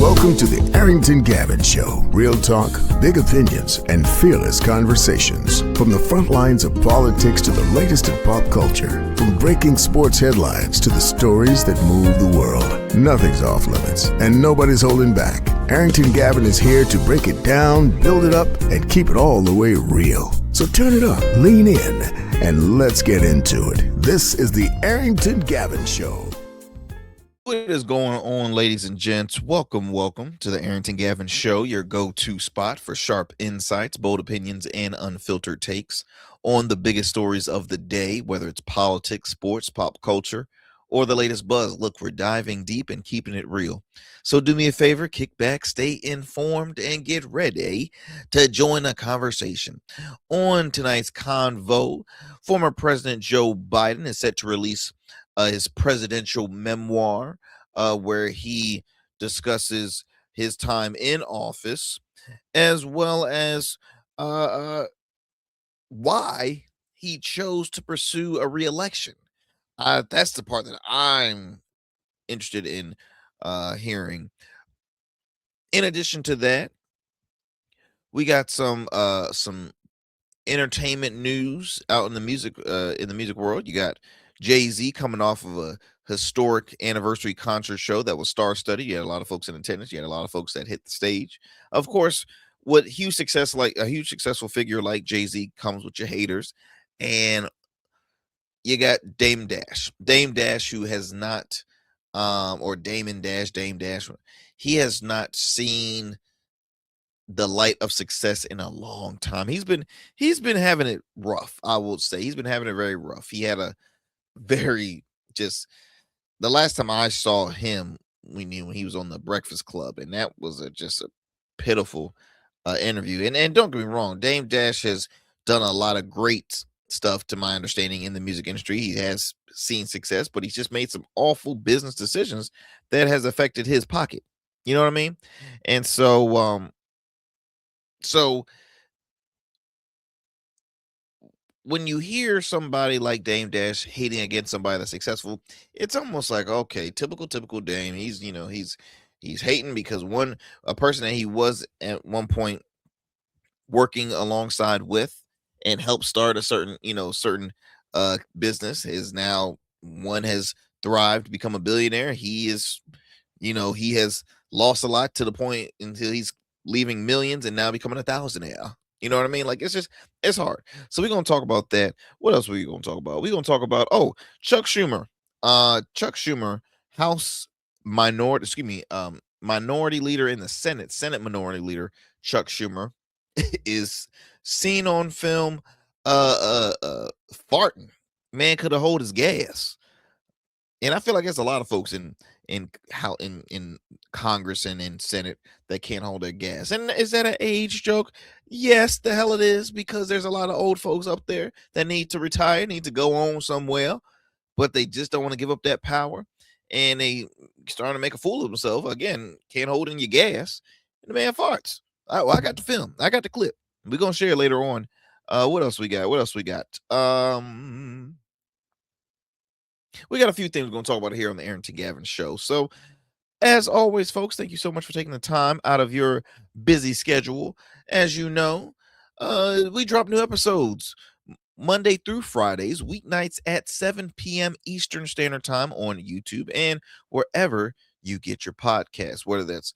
Welcome to the Arrington Gavin Show. Real talk, big opinions, and fearless conversations. From the front lines of politics to the latest in pop culture. From breaking sports headlines to the stories that move the world. Nothing's off limits, and nobody's holding back. Arrington Gavin is here to break it down, build it up, and keep it all the way real. So turn it up, lean in, and let's get into it. This is the Arrington Gavin Show. What is going on, ladies and gents? Welcome to the Arrington Gavin Show, your go-to spot for sharp insights, bold opinions, and unfiltered takes on the biggest stories of the day, whether it's politics, sports, pop culture, or the latest buzz. Look, we're diving deep and keeping it real. So do me a favor, kick back, stay informed, and get ready to join the conversation. On tonight's convo, former President Joe Biden is set to release his presidential memoir, where he discusses his time in office, as well as why he chose to pursue a reelection. That's the part that I'm interested in hearing. In addition to that, we got some entertainment news out in the music world. You got Jay-Z coming off of a historic anniversary concert show that was star-studded. You had a lot of folks in attendance. You had a lot of folks that hit the stage. Of course, what huge success, like a huge successful figure like Jay-Z, comes with your haters. And you got Dame Dash, who has not, or Dame Dash, he has not seen the light of success in a long time. He's been having it rough. I will say he's been having it very rough. He had a very just the last time I saw him, we knew when he was on the Breakfast Club, and that was just a pitiful interview. And don't get me wrong, Dame Dash has done a lot of great stuff, to my understanding, in the music industry. He has seen success, but he's just made some awful business decisions that has affected his pocket. You know what I mean? And so when you hear somebody like Dame Dash hating against somebody that's successful, it's almost like, okay, typical Dame. He's hating because a person that he was at one point working alongside with and helped start a certain business is now one has thrived, become a billionaire. He is, he has lost a lot to the point until he's leaving millions and now becoming a thousandaire. You know what I mean? Like, it's hard. So we're going to talk about that. What else are we going to talk about? We're going to talk about, Chuck Schumer. Chuck Schumer, minority leader in the Senate minority leader, Chuck Schumer, is seen on film farting. Man could have hold his gas. And I feel like there's a lot of folks in Congress and in Senate that can't hold their gas. And is that an age joke? Yes, the hell it is, because there's a lot of old folks up there that need to retire, need to go on somewhere, but they just don't want to give up that power. And they starting to make a fool of themselves. Again, can't hold in your gas. And the man farts. I got the film. I got the clip. We're going to share later on. What else we got? We got a few things we're going to talk about here on the Arrington Gavin Show. So, as always, folks, thank you so much for taking the time out of your busy schedule. As you know, we drop new episodes Monday through Fridays, weeknights at 7 p.m. Eastern Standard Time on YouTube and wherever you get your podcasts, whether that's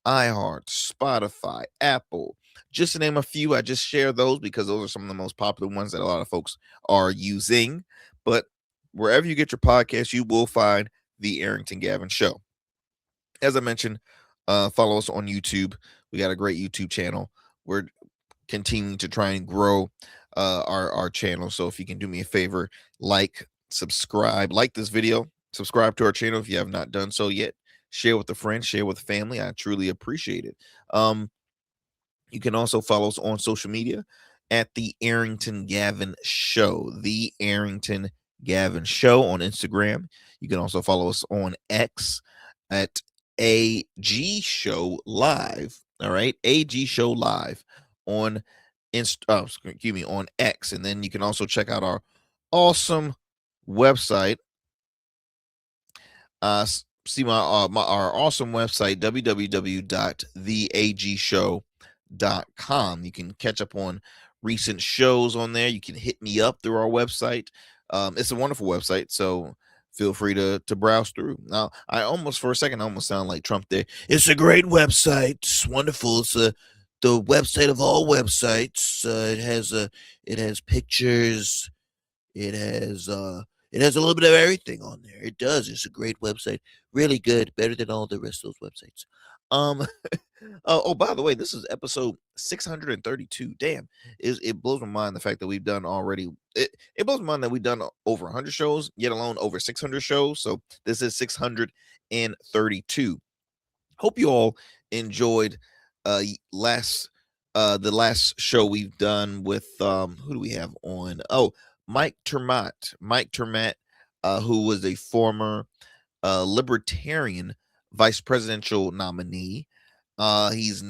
iHeart, Spotify, Apple, just to name a few. I just share those because those are some of the most popular ones that a lot of folks are using. But wherever you get your podcast, you will find the Arrington Gavin Show. As I mentioned, follow us on YouTube. We got a great YouTube channel. We're continuing to try and grow our channel. So if you can do me a favor, subscribe, like this video, subscribe to our channel if you have not done so yet. Share with a friend, share with family. I truly appreciate it. You can also follow us on social media at the Arrington Gavin Show. The Arrington Gavin Show on Instagram. You can also follow us on X at AG Show Live. All right, AG Show Live on on X, and then you can also check out our awesome website, see our awesome website, www.theagshow.com. You can catch up on recent shows on there. You can hit me up through our website. It's a wonderful website, so feel free to browse through. Now, I almost for a second I almost sound like Trump there. It's a great website. It's wonderful. It's the website of all websites. It has pictures. It has it has a little bit of everything on there. It does. It's a great website. Really good. Better than all the rest of those websites. Um oh, by the way, this is episode 632. Damn. It blows my mind the fact that we've done already it blows my mind that we've done over 100 shows, yet alone over 600 shows. So this is 632. Hope you all enjoyed last the last show we've done with who do we have on? Oh, Mike Termat, who was a former libertarian vice presidential nominee. He's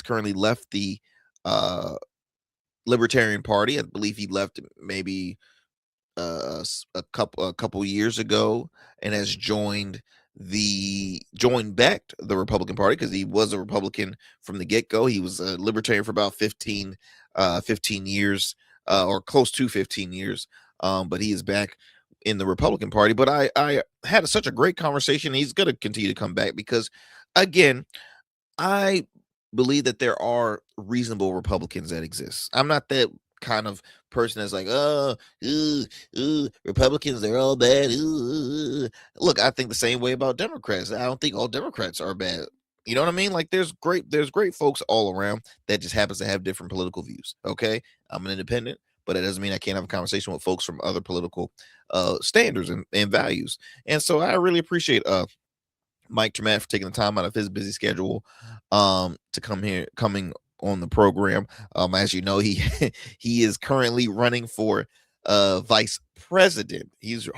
currently left the uh Libertarian Party. I believe he left maybe a couple years ago, and has joined back the Republican Party, because he was a Republican from the get-go. He was a libertarian for about 15 years, or close to 15 years. But he is back in the Republican Party. But I had such a great conversation. He's going to continue to come back because, again, I believe that there are reasonable Republicans that exist. I'm not that kind of person that's like, oh, Republicans, they're all bad. Look, I think the same way about Democrats. I don't think all Democrats are bad. You know what I mean? Like there's great folks all around that just happens to have different political views. Okay. I'm an independent, but it doesn't mean I can't have a conversation with folks from other political standards and values. And so I really appreciate Mike Trematt for taking the time out of his busy schedule to coming on the program. As you know, he he is currently running for vice president. He's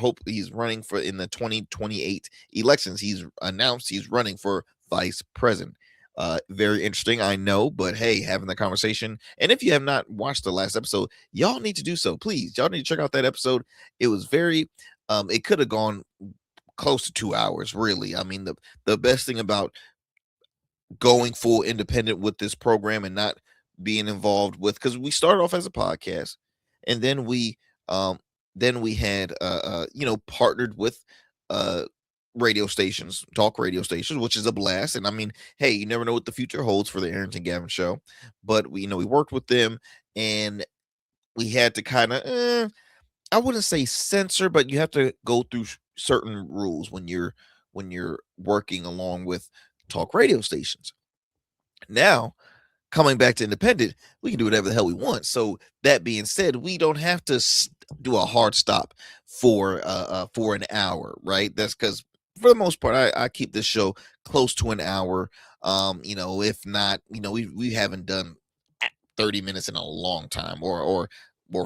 running for in the 2028 elections. He's announced he's running for vice president. Very interesting, I know, but hey, having the conversation. And if you have not watched the last episode, y'all need to do so. Please, y'all need to check out that episode. It was very it could have gone close to 2 hours, really. I mean, the best thing about going full independent with this program and not being involved with, because we started off as a podcast, and then we had partnered with radio stations, talk radio stations, which is a blast. And I mean, hey, you never know what the future holds for the Arrington Gavin show. But we worked with them, and we had to kind of I wouldn't say censor, but you have to go through certain rules when you're working along with talk radio stations. Now, coming back to independent, we can do whatever the hell we want. So that being said, we don't have to do a hard stop for an hour, right? That's because for the most part, I keep this show close to an hour. If not, we haven't done 30 minutes in a long time, or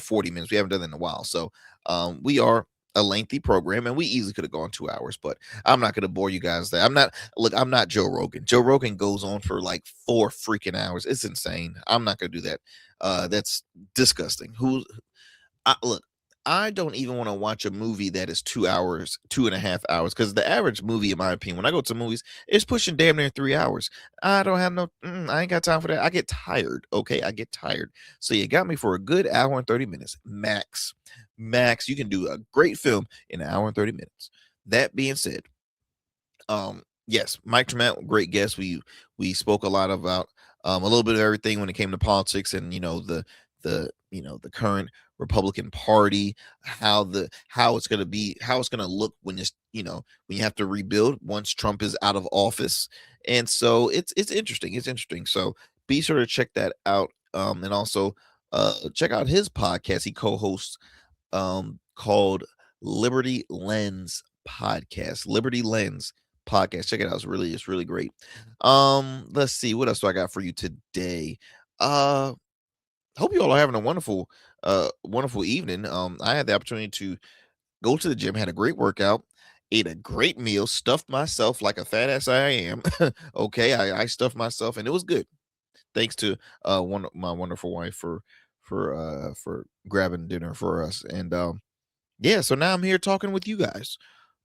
40 minutes. We haven't done that in a while. So we are a lengthy program, and we easily could have gone 2 hours, but I'm not going to bore you guys there. I'm not Joe Rogan. Joe Rogan goes on for like 4 freaking hours. It's insane. I'm not going to do that. That's disgusting. I don't even want to watch a movie that is 2 hours, 2.5 hours, because the average movie, in my opinion, when I go to movies, is pushing damn near 3 hours. I don't have I ain't got time for that. I get tired. Okay. I get tired. So you got me for a good hour and 30 minutes max. Max, you can do a great film in an hour and 30 minutes. That being said, yes, Mike Trematt, great guest. We spoke a lot about a little bit of everything when it came to politics, and the current Republican Party, how it's going to be, how it's going to look when when you have to rebuild once Trump is out of office. And so it's interesting. It's interesting. So be sure to check that out. And also check out his podcast he co-hosts, called Liberty Lens Podcast. Liberty Lens Podcast. Check it out. It's really great. Let's see, what else do I got for you today? Hope you all are having a wonderful evening. I had the opportunity to go to the gym, had a great workout, ate a great meal, stuffed myself like a fat ass I am. Okay, I stuffed myself, and it was good. Thanks to my wonderful wife for grabbing dinner for us. And yeah, so now I'm here talking with you guys.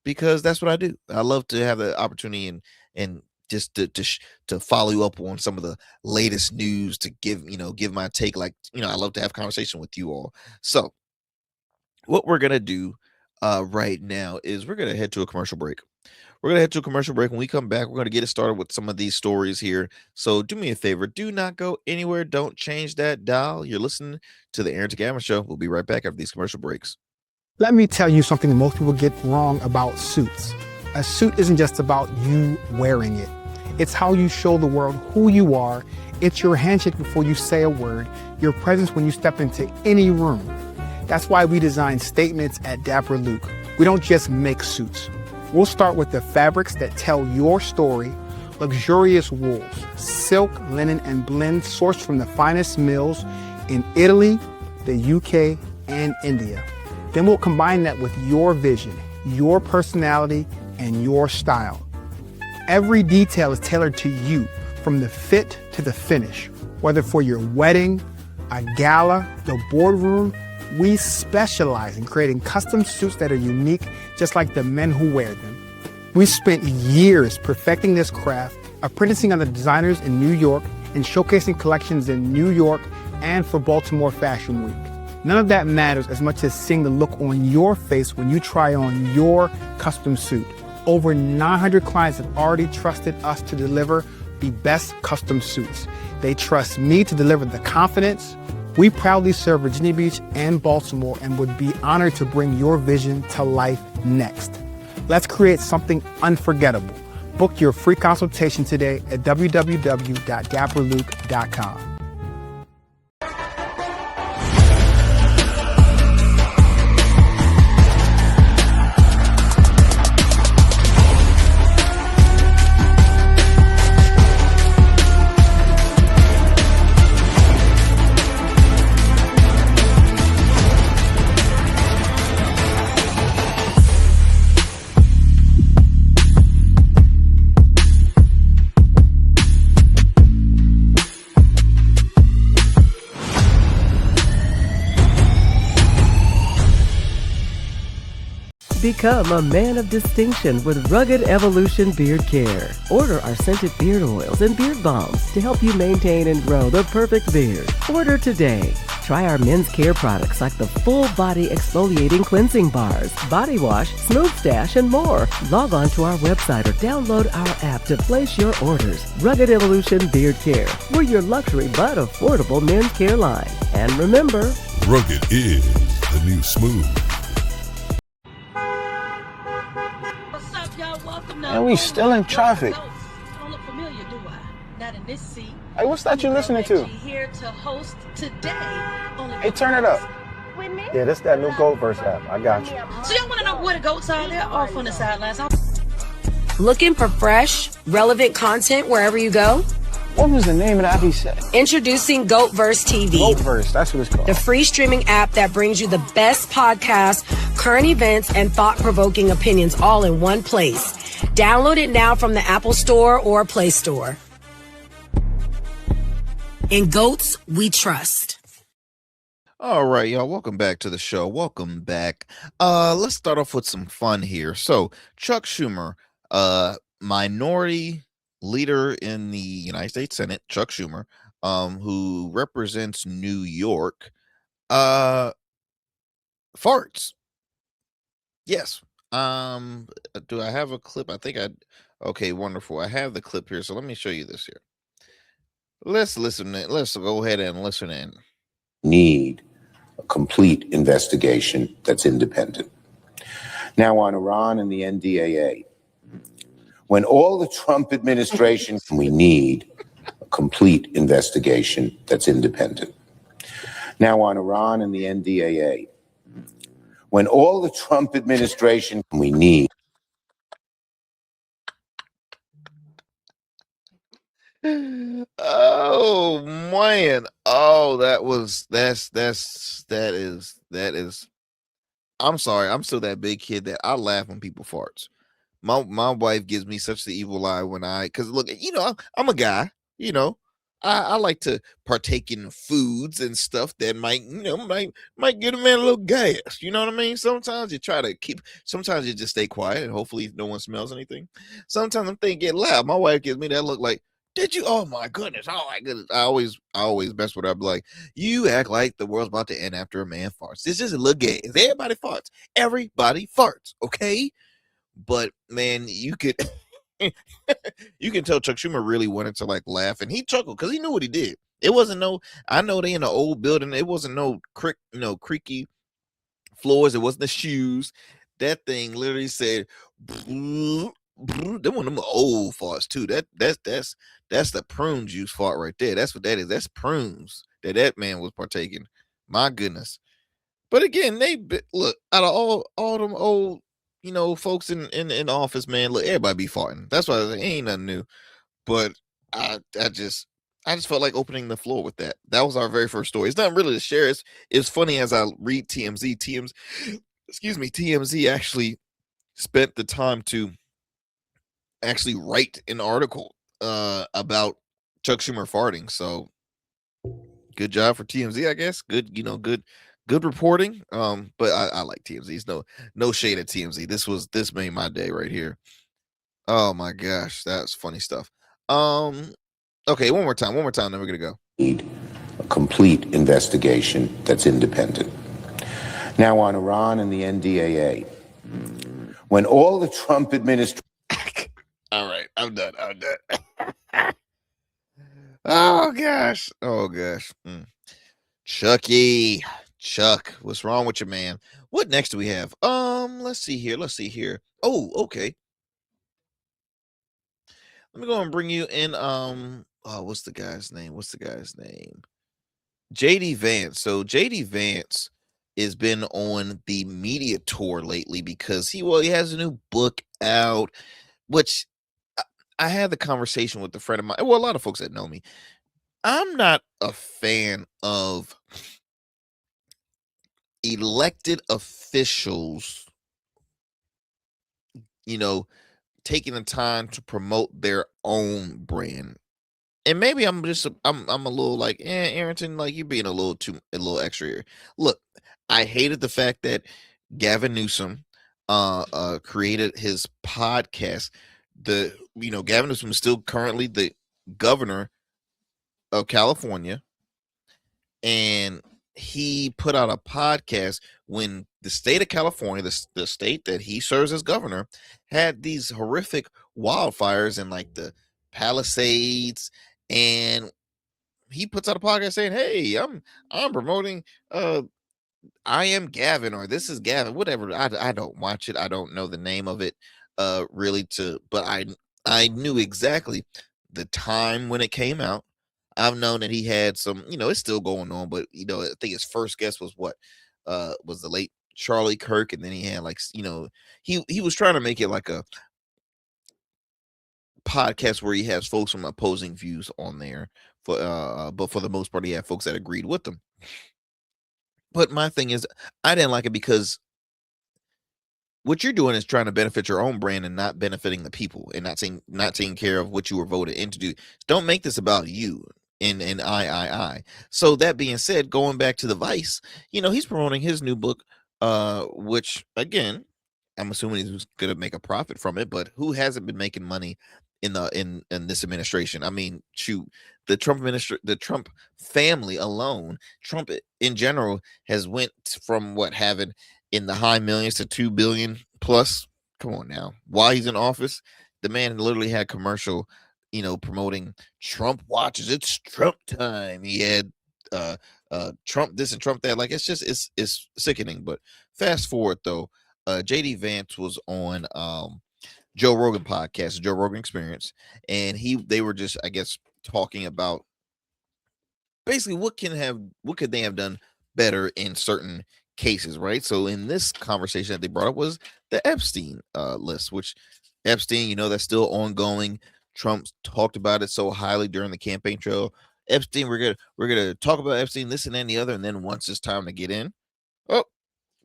because that's what I do. I love to have the opportunity and just to follow you up on some of the latest news, to give my take. Like, I love to have conversation with you all. So what we're gonna do right now is we're gonna head to a commercial break. We're gonna head to a commercial break. When we come back, we're gonna get it started with some of these stories here. So do me a favor, do not go anywhere. Don't change that dial. You're listening to the Arrington Gavin Show. We'll be right back after these commercial breaks. Let me tell you something most people get wrong about suits. A suit isn't just about you wearing it. It's how you show the world who you are. It's your handshake before you say a word, your presence when you step into any room. That's why we design statements at Dapper Luke. We don't just make suits. We'll start with the fabrics that tell your story, luxurious wools, silk, linen, and blends sourced from the finest mills in Italy, the UK, and India. Then we'll combine that with your vision, your personality, and your style. Every detail is tailored to you, from the fit to the finish. Whether for your wedding, a gala, the boardroom, we specialize in creating custom suits that are unique, just like the men who wear them. We spent years perfecting this craft, apprenticing under designers in New York and showcasing collections in New York and for Baltimore Fashion Week. None of that matters as much as seeing the look on your face when you try on your custom suit. Over 900 clients have already trusted us to deliver the best custom suits. They trust me to deliver the confidence. We proudly serve Virginia Beach and Baltimore and would be honored to bring your vision to life next. Let's create something unforgettable. Book your free consultation today at www.dapperluke.com. Become a man of distinction with Rugged Evolution Beard Care. Order our scented beard oils and beard balms to help you maintain and grow the perfect beard. Order today. Try our men's care products like the full body exfoliating cleansing bars, body wash, smooth stash, and more. Log on to our website or download our app to place your orders. Rugged Evolution Beard Care. We're your luxury but affordable men's care line. And remember, rugged is the new smooth. And we still in traffic. Don't look familiar, do I? Not in this seat. Hey, what's that you listening to? Here to host today. Hey, turn it up. Yeah, that's that new Goat Verse app. I got you. So y'all want to know where the goats are? They're off on the sidelines. Looking for fresh, relevant content wherever you go? What was the name of that he said? Introducing Goatverse TV. Goatverse, that's what it's called. The free streaming app that brings you the best podcasts, current events, and thought-provoking opinions all in one place. Download it now from the Apple Store or Play Store. In Goats, we trust. All right, y'all. Welcome back to the show. Welcome back. Let's start off with some fun here. So, Chuck Schumer, minority leader in the United States Senate, Chuck Schumer, who represents New York, farts. Yes. Do I have a clip? Okay, wonderful. I have the clip here, so let me show you this here. Let's listen. Let's go ahead and listen in. Need a complete investigation that's independent. Now, on Iran and the NDAA, when all the Trump administration, we need a complete investigation that's independent. Now, on Iran and the NDAA, when all the Trump administration, we need. Oh man. Oh, that is. I'm sorry. I'm still that big kid that I laugh when people farts. My wife gives me such the evil eye when because look, I'm a guy, I like to partake in foods and stuff that might get a man a little gas. You know what I mean? Sometimes you try to sometimes you just stay quiet and hopefully no one smells anything. Sometimes I'm thinking get loud. My wife gives me that look like, did you? Oh my goodness. I always mess with her. I'm like, you act like the world's about to end after a man farts. This is a little gas. Everybody farts. Everybody farts. Okay. But man, you could you can tell Chuck Schumer really wanted to like laugh, and he chuckled because he knew what he did. It wasn't I know they in an old building. It wasn't creaky floors. It wasn't the shoes. That thing literally said, them one of them old farts too. That's the prune juice fart right there. That's what that is. That's prunes that man was partaking. My goodness. But again, look out of all them old folks in office, man. Look, everybody be farting. That's why it ain't nothing new. But I just felt like opening the floor with that. That was our very first story. It's not really to share. It's funny as I read TMZ. TMZ actually spent the time to actually write an article about Chuck Schumer farting. So good job for TMZ, I guess. Good reporting. But I like TMZ. No shade at TMZ. This made my day right here. Oh my gosh, that's funny stuff. Okay, one more time, then we're gonna go. Need a complete investigation that's independent. Now on Iran and the NDAA, when all the Trump administration. All right, I'm done. Oh gosh. Chuck, what's wrong with you, man? What next do we have? Let's see here. Oh, okay. Let me go and bring you in. What's the guy's name? JD Vance. So JD Vance has been on the media tour lately because he has a new book out, which I had the conversation with a friend of mine. Well, a lot of folks that know me. I'm not a fan of elected officials, taking the time to promote their own brand. And maybe I'm a little like, Arrington, like you're being a little extra here. Look, I hated the fact that Gavin Newsom created his podcast. Gavin Newsom is still currently the governor of California, and he put out a podcast when the state of California, the state that he serves as governor, had these horrific wildfires in like the Palisades, and he puts out a podcast saying, "Hey, I'm promoting I am Gavin, or this is Gavin, whatever." I don't watch it. I don't know the name of it really but I knew exactly the time when it came out. I've known that he had some, it's still going on, but I think his first guest was was the late Charlie Kirk, and then he had he was trying to make it like a podcast where he has folks from opposing views on there but for the most part he had folks that agreed with him. But my thing is, I didn't like it because what you're doing is trying to benefit your own brand and not benefiting the people, and not taking care of what you were voted in to do. Don't make this about you and I. So that being said, going back to the Vice, he's promoting his new book, which again, I'm assuming he's going to make a profit from it, but who hasn't been making money in this administration? I mean, shoot, the Trump family alone, Trump in general has went from having in the high millions to 2 billion plus. Come on now. While he's in office, the man literally had commercial, promoting Trump watches. It's Trump time. He had Trump this and Trump that. Like, it's sickening. But fast forward though, JD Vance was on Joe Rogan podcast, Joe Rogan Experience, and they were just, I guess, talking about basically what could they have done better in certain cases, right? So in this conversation that they brought up was the Epstein list, which Epstein, that's still ongoing. Trump talked about it so highly during the campaign trail. Epstein, we're gonna talk about Epstein, this and that and the other, and then once it's time to get in, oh,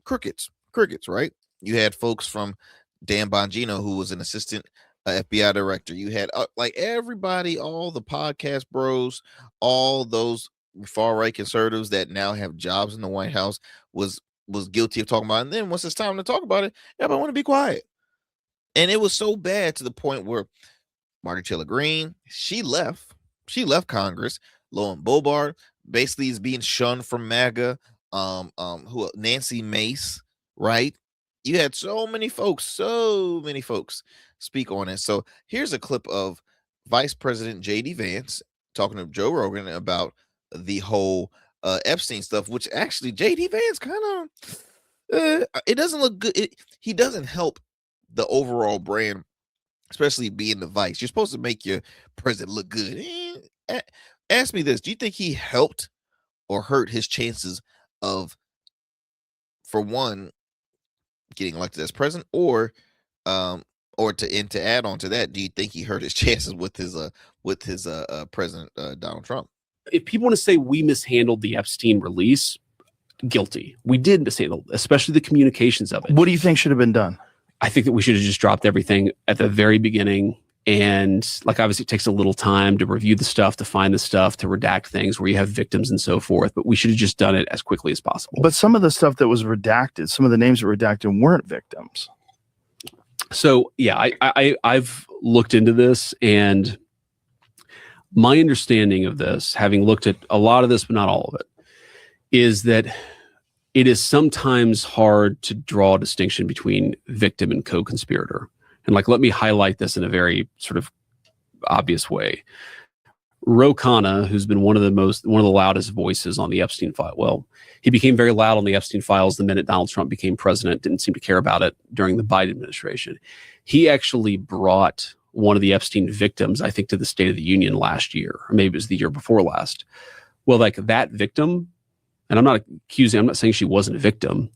crickets, right? You had folks from Dan Bongino, who was an assistant a FBI director. You had like everybody, all the podcast bros, all those far right conservatives that now have jobs in the White House was guilty of talking about it. And then once it's time to talk about it, everybody want to be quiet. And it was so bad to the point where Marjorie Taylor Greene, she left Congress. Lauren Boebert basically is being shunned from MAGA. Who Nancy Mace, right? You had so many folks speak on it. So here's a clip of Vice President J.D. Vance talking to Joe Rogan about the whole Epstein stuff, which actually J.D. Vance kind of it doesn't look good. He doesn't help the overall brand, especially being the vice. You're supposed to make your president look good. Ask me this: do you think he helped or hurt his chances of, for one, getting elected as president, or to add on to that, do you think he hurt his chances with his President Donald Trump? If people want to say we mishandled the Epstein release, guilty. We did mishandle, especially the communications of it. What do you think should have been done? I think that we should have just dropped everything at the very beginning. And like, obviously it takes a little time to review the stuff, to find the stuff, to redact things where you have victims and so forth. But we should have just done it as quickly as possible. But some of the stuff that was redacted, some of the names that were redacted weren't victims. So yeah, I've looked into this, and my understanding of this, having looked at a lot of this, but not all of it, is that it is sometimes hard to draw a distinction between victim and co-conspirator. And like, let me highlight this in a very sort of obvious way. Ro Khanna, who's been one of the loudest voices on the Epstein file. Well, he became very loud on the Epstein files the minute Donald Trump became president, didn't seem to care about it during the Biden administration. He actually brought one of the Epstein victims, I think, to the State of the Union last year, or maybe it was the year before last. Well, like that victim, and I'm not saying she wasn't a victim.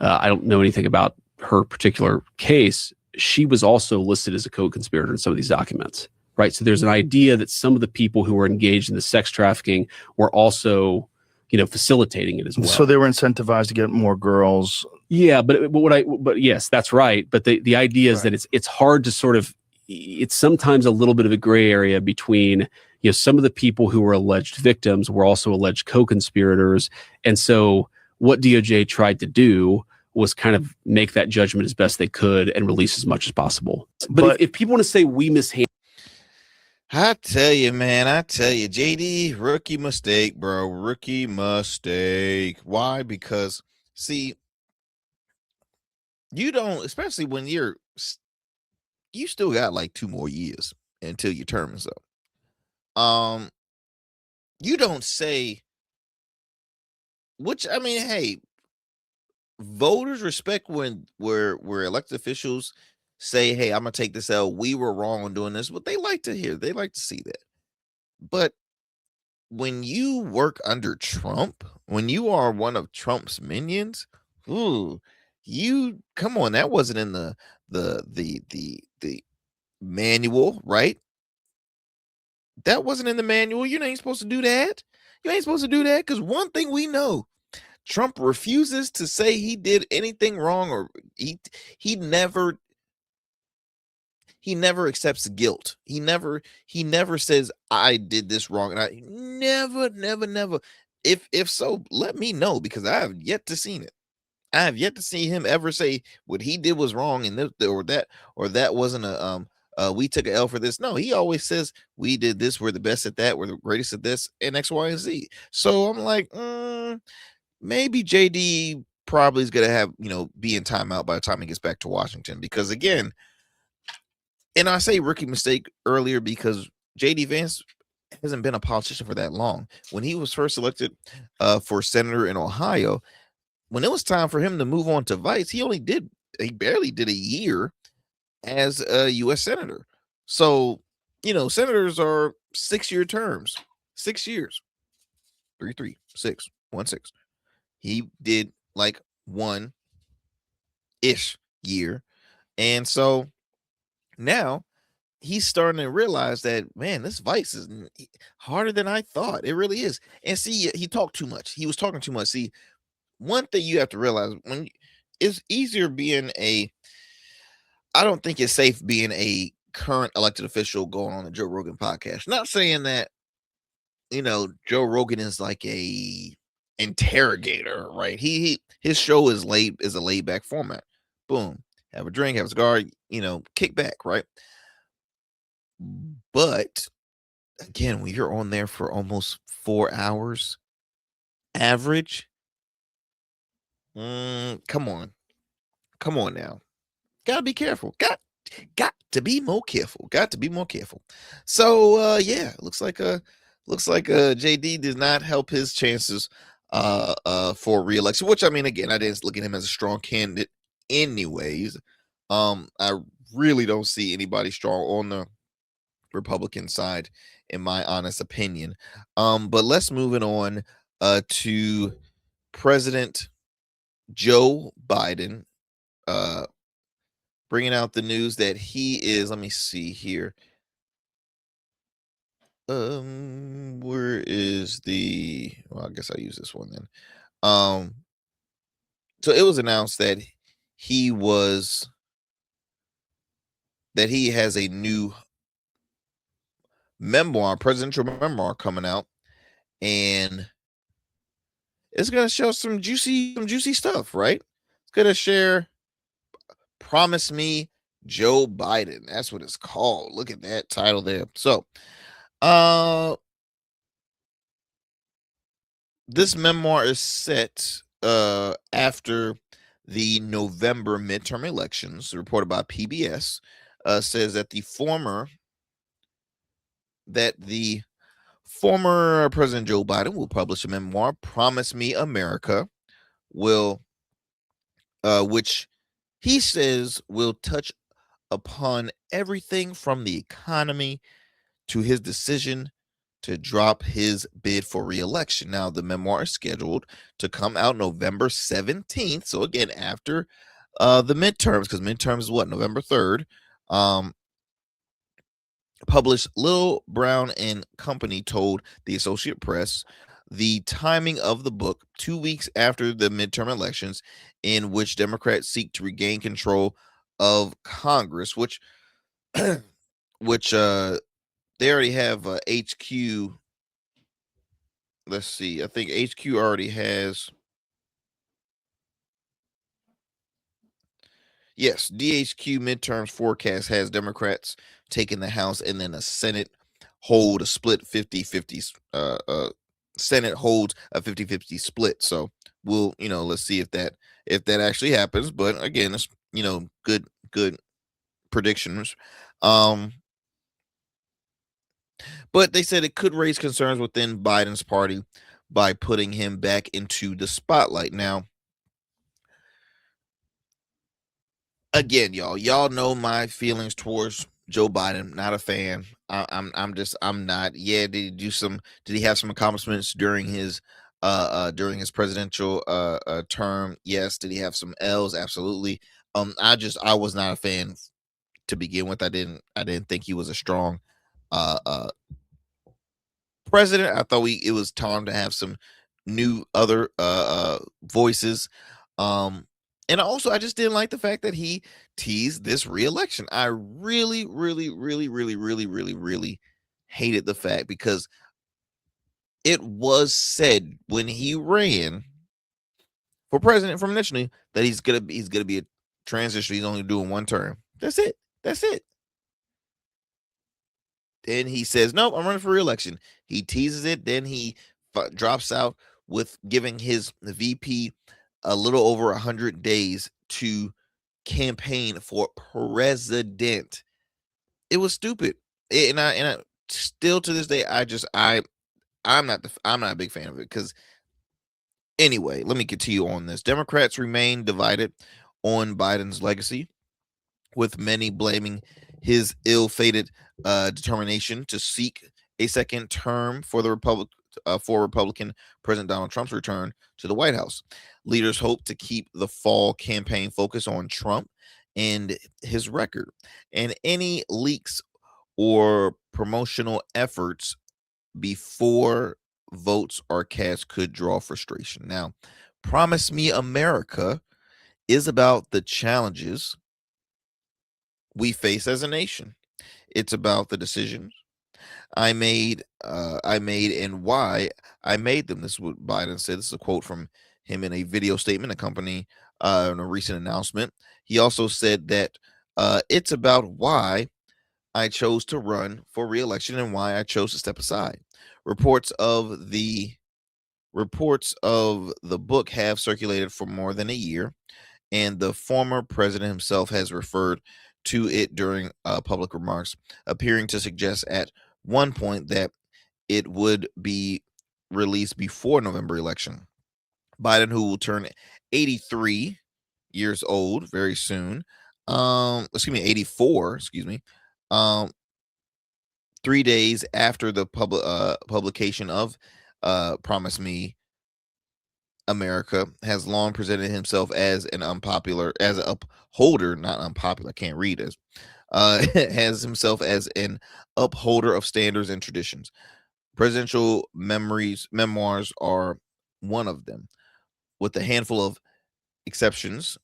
I don't know anything about her particular case. She was also listed as a co-conspirator in some of these documents, right? So there's an idea that some of the people who were engaged in the sex trafficking were also, facilitating it as well. So they were incentivized to get more girls. Yeah, but yes, that's right. But the idea is that it's hard to sort of, it's sometimes a little bit of a gray area between, some of the people who were alleged victims were also alleged co-conspirators. And so what DOJ tried to do was kind of make that judgment as best they could and release as much as possible. But if people want to say we mishandled, I tell you, JD, rookie mistake, bro. Rookie mistake. Why? Because, see, you don't, especially when you still got like 2 more years until your term is up. You don't say, which, I mean, hey, voters respect when where elected officials say, hey, I'm gonna take this L, we were wrong on doing this. But they like to see that. But when you work under Trump, when you are one of Trump's minions, you come on, that wasn't in the manual, right? That wasn't in the manual. You ain't supposed to do that. You ain't supposed to do that, because one thing we know, Trump refuses to say he did anything wrong, or he never accepts guilt. He never says I did this wrong, and I never. If so, let me know, because I have yet to see it. I have yet to see him ever say what he did was wrong, and that wasn't we took an L for this. No, he always says we did this, we're the best at that, we're the greatest at this, and X, Y, and Z. So I'm like, maybe JD probably is going to have, be in timeout by the time he gets back to Washington, because again, and I say rookie mistake earlier because JD Vance hasn't been a politician for that long. When he was first elected for senator in Ohio, when it was time for him to move on to vice, he barely did a year as a U.S. senator. So, senators are 6-year terms, 6 years, 3, 6, 1, 6. He did like 1-ish year. And so now he's starting to realize that, man, this vice is harder than I thought. It really is. And see, he talked too much. He was talking too much. See, one thing you have to realize, it's easier being I don't think it's safe being a current elected official going on the Joe Rogan podcast. Not saying that, Joe Rogan is like a interrogator, right? His show is a laid back format. Boom, have a drink, have a cigar, kick back, right? But again, when you're on there for almost 4 hours, average, come on now, gotta be careful. Got to be more careful. Got to be more careful. So yeah, looks like JD did not help his chances for reelection, which, I mean, again, I didn't look at him as a strong candidate anyways. I really don't see anybody strong on the Republican side, in my honest opinion. But let's move it on to President Joe Biden, bringing out the news that he is, let me see here. Where is well, I guess I'll use this one then. So it was announced that he has a new memoir, presidential memoir, coming out, and it's going to show some juicy stuff, right? It's going to share Promise Me Joe Biden. That's what it's called. Look at that title there. So, this memoir is set after the November midterm elections. Reported by PBS says that the former President Joe Biden will publish a memoir, Promise Me America, which he says will touch upon everything from the economy to his decision to drop his bid for reelection. Now, the memoir is scheduled to come out November 17th. So again, after the midterms, because midterms is what, November 3rd. Published, Little Brown and Company told the Associated Press the timing of the book 2 weeks after the midterm elections, in which Democrats seek to regain control of Congress, which they already have HQ. Let's see. I think HQ already has. Yes, DHQ midterms forecast has Democrats taking the House, and then a Senate hold a split 50-50. Senate holds a 50-50 split. So we'll, let's see if that actually happens. But again, it's good predictions. But they said it could raise concerns within Biden's party by putting him back into the spotlight. Now, again, y'all know my feelings towards Joe Biden. Not a fan. I'm not. Yeah, did he have some accomplishments during his presidential term? Yes. Did he have some L's? Absolutely. I was not a fan to begin with. I didn't think he was a strong president. I thought it was time to have some new other voices. And also, I just didn't like the fact that he teased this reelection. I really, really, really, really, really, really, really hated the fact, because it was said when he ran for president from initially that he's gonna be a transition. He's only doing one term. That's it. Then he says, "Nope, I'm running for reelection." He teases it. Then he drops out with giving his VP a little over 100 days to campaign for president. It was stupid. And I still to this day, I'm not a big fan of it. Because anyway, let me continue on this. Democrats remain divided on Biden's legacy, with many blaming his ill-fated determination to seek a second term for the Republican President Donald Trump's return to the White House. Leaders hope to keep the fall campaign focus on Trump and his record, and any leaks or promotional efforts before votes are cast could draw frustration. Now, Promise Me America is about the challenges we face as a nation. It's about the decisions I made, and why I made them. This is what Biden said. This is a quote from him in a video statement accompanying in a recent announcement. He also said that it's about why I chose to run for reelection and why I chose to step aside. Reports of the book have circulated for more than a year, and the former president himself has referred to it during public remarks, appearing to suggest at one point that it would be released before November election. Biden, who will turn 83 years old very soon, 84, 3 days after the publication of Promise Me America, has long presented himself as an upholder, not unpopular, can't read as, has himself as an upholder of standards and traditions. Presidential memoirs are one of them, with a handful of exceptions.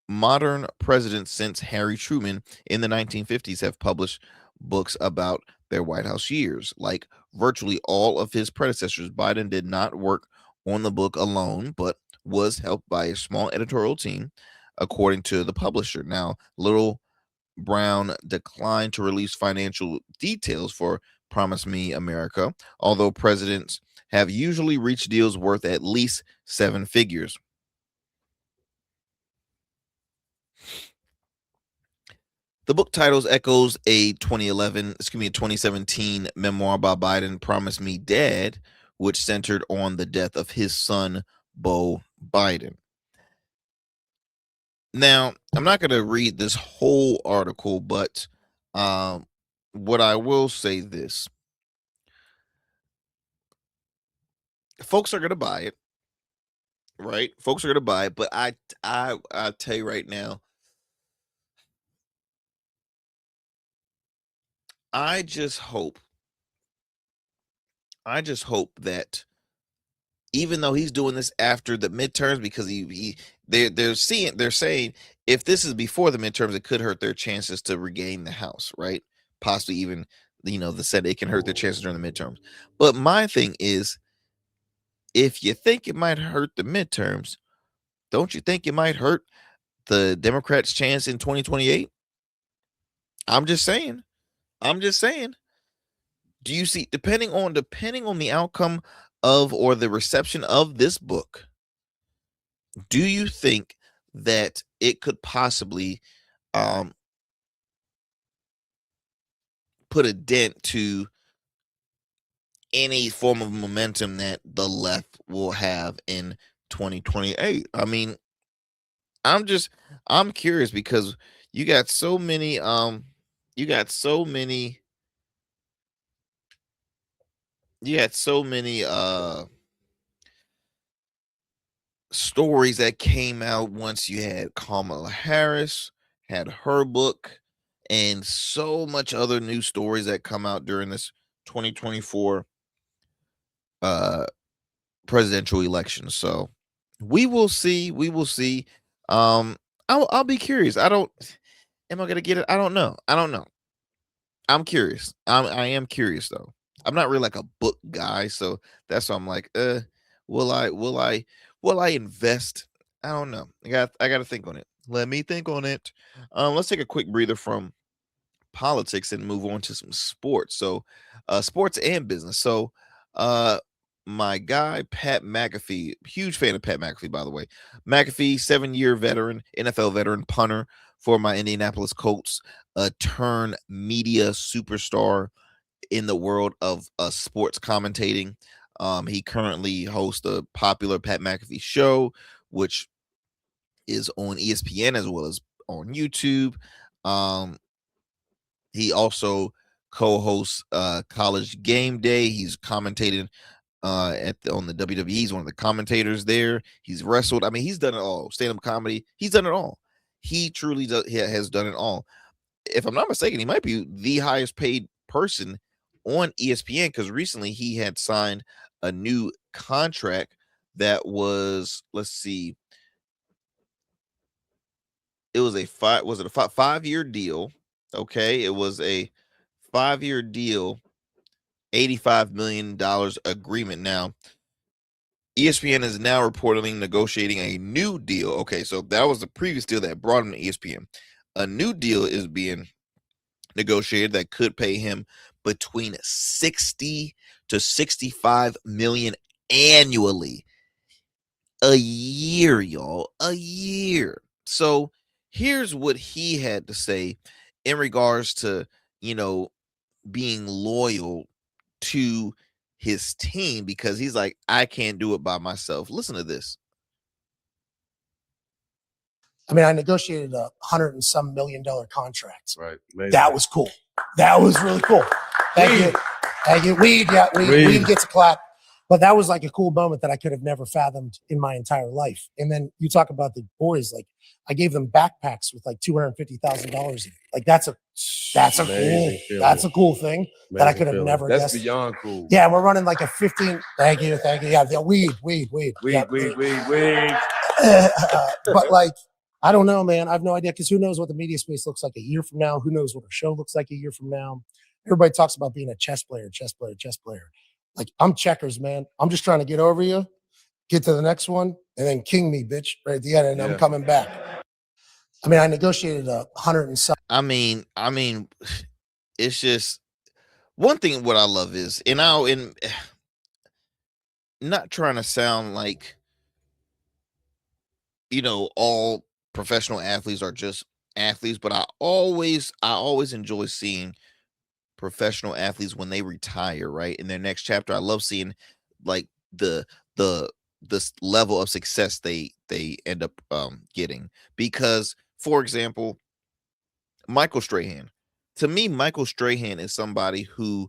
Modern presidents since Harry Truman in the 1950s have published books about their White House years. Like virtually all of his predecessors, Biden did not work on the book alone, but was helped by a small editorial team, according to the publisher. Now, Little Brown declined to release financial details for Promise Me America, although presidents have usually reached deals worth at least 7 figures. The book titles echoes a 2017 memoir by Biden, Promise Me Dad, which centered on the death of his son, Beau Biden. Now, I'm not going to read this whole article, but what I will say this. Folks are going to buy it, right? Folks are going to buy it, but I tell you right now, I just hope that even though he's doing this after the midterms, because they're saying if this is before the midterms, it could hurt their chances to regain the House, right? Possibly even the Senate. It can hurt their chances during the midterms. But my thing is, if you think it might hurt the midterms, don't you think it might hurt the Democrats' chance in 2028? I'm just saying. Do you see, depending on the outcome of or the reception of this book, do you think that it could possibly put a dent to any form of momentum that the left will have in 2028? I mean, I'm curious because you got so many you got so many stories that came out once you had Kamala Harris, had her book, and so much other news stories that come out during this 2024 presidential election. So we will see. I'll be curious. Am I gonna get it? I don't know. I'm curious. I am curious though. I'm not really like a book guy, so that's why I'm like, will I invest? I don't know. I got to think on it. Let me think on it. Let's take a quick breather from politics and move on to some sports. So, sports and business. So, my guy Pat McAfee, huge fan of Pat McAfee, by the way. McAfee, 7-year veteran, NFL veteran, punter for my Indianapolis Colts, a turn media superstar in the world of sports commentating. He currently hosts a popular Pat McAfee show, which is on ESPN as well as on YouTube. He also co-hosts College Game Day. He's commentated on the WWE. He's one of the commentators there. He's wrestled. I mean, he's done it all. Stand-up comedy. He's done it all. He truly has done it all. If I'm not mistaken, he might be the highest paid person on ESPN because recently he had signed a new contract that was, let's see, it was a 5-year deal. Okay, it was a 5-year deal, $85 million agreement. Now, ESPN is now reportedly negotiating a new deal. Okay, so that was the previous deal that brought him to ESPN. A new deal is being negotiated that could pay him between 60 to 65 million annually. A year, y'all. A year. So here's what he had to say in regards to, being loyal to his team, because he's like, I can't do it by myself. Listen to this. I mean, I negotiated $100 and some million contract. Right. Amazing. That was cool. That was really cool. Thank you. Thank you. Weed gets a clap. But that was like a cool moment that I could have never fathomed in my entire life. And then you talk about the boys, like I gave them backpacks with like $250,000 in it. Like that's a cool thing that I could have never guessed. That's beyond cool. Yeah, we're running like a 15. Thank you. Yeah, weed. But like, I don't know, man. I have no idea, because who knows what the media space looks like a year from now? Who knows what our show looks like a year from now? Everybody talks about being a chess player. Like, I'm checkers, man. I'm just trying to get over you, get to the next one, and then king me, bitch, right at the end, and I'm coming back. I mean, I negotiated $100 and some. I mean, it's just one thing. What I love is, not trying to sound like, all professional athletes are just athletes, but I always enjoy seeing professional athletes when they retire, right, in their next chapter. I love seeing like the level of success they end up getting, because, for example, Michael Strahan. To me, Michael Strahan is somebody who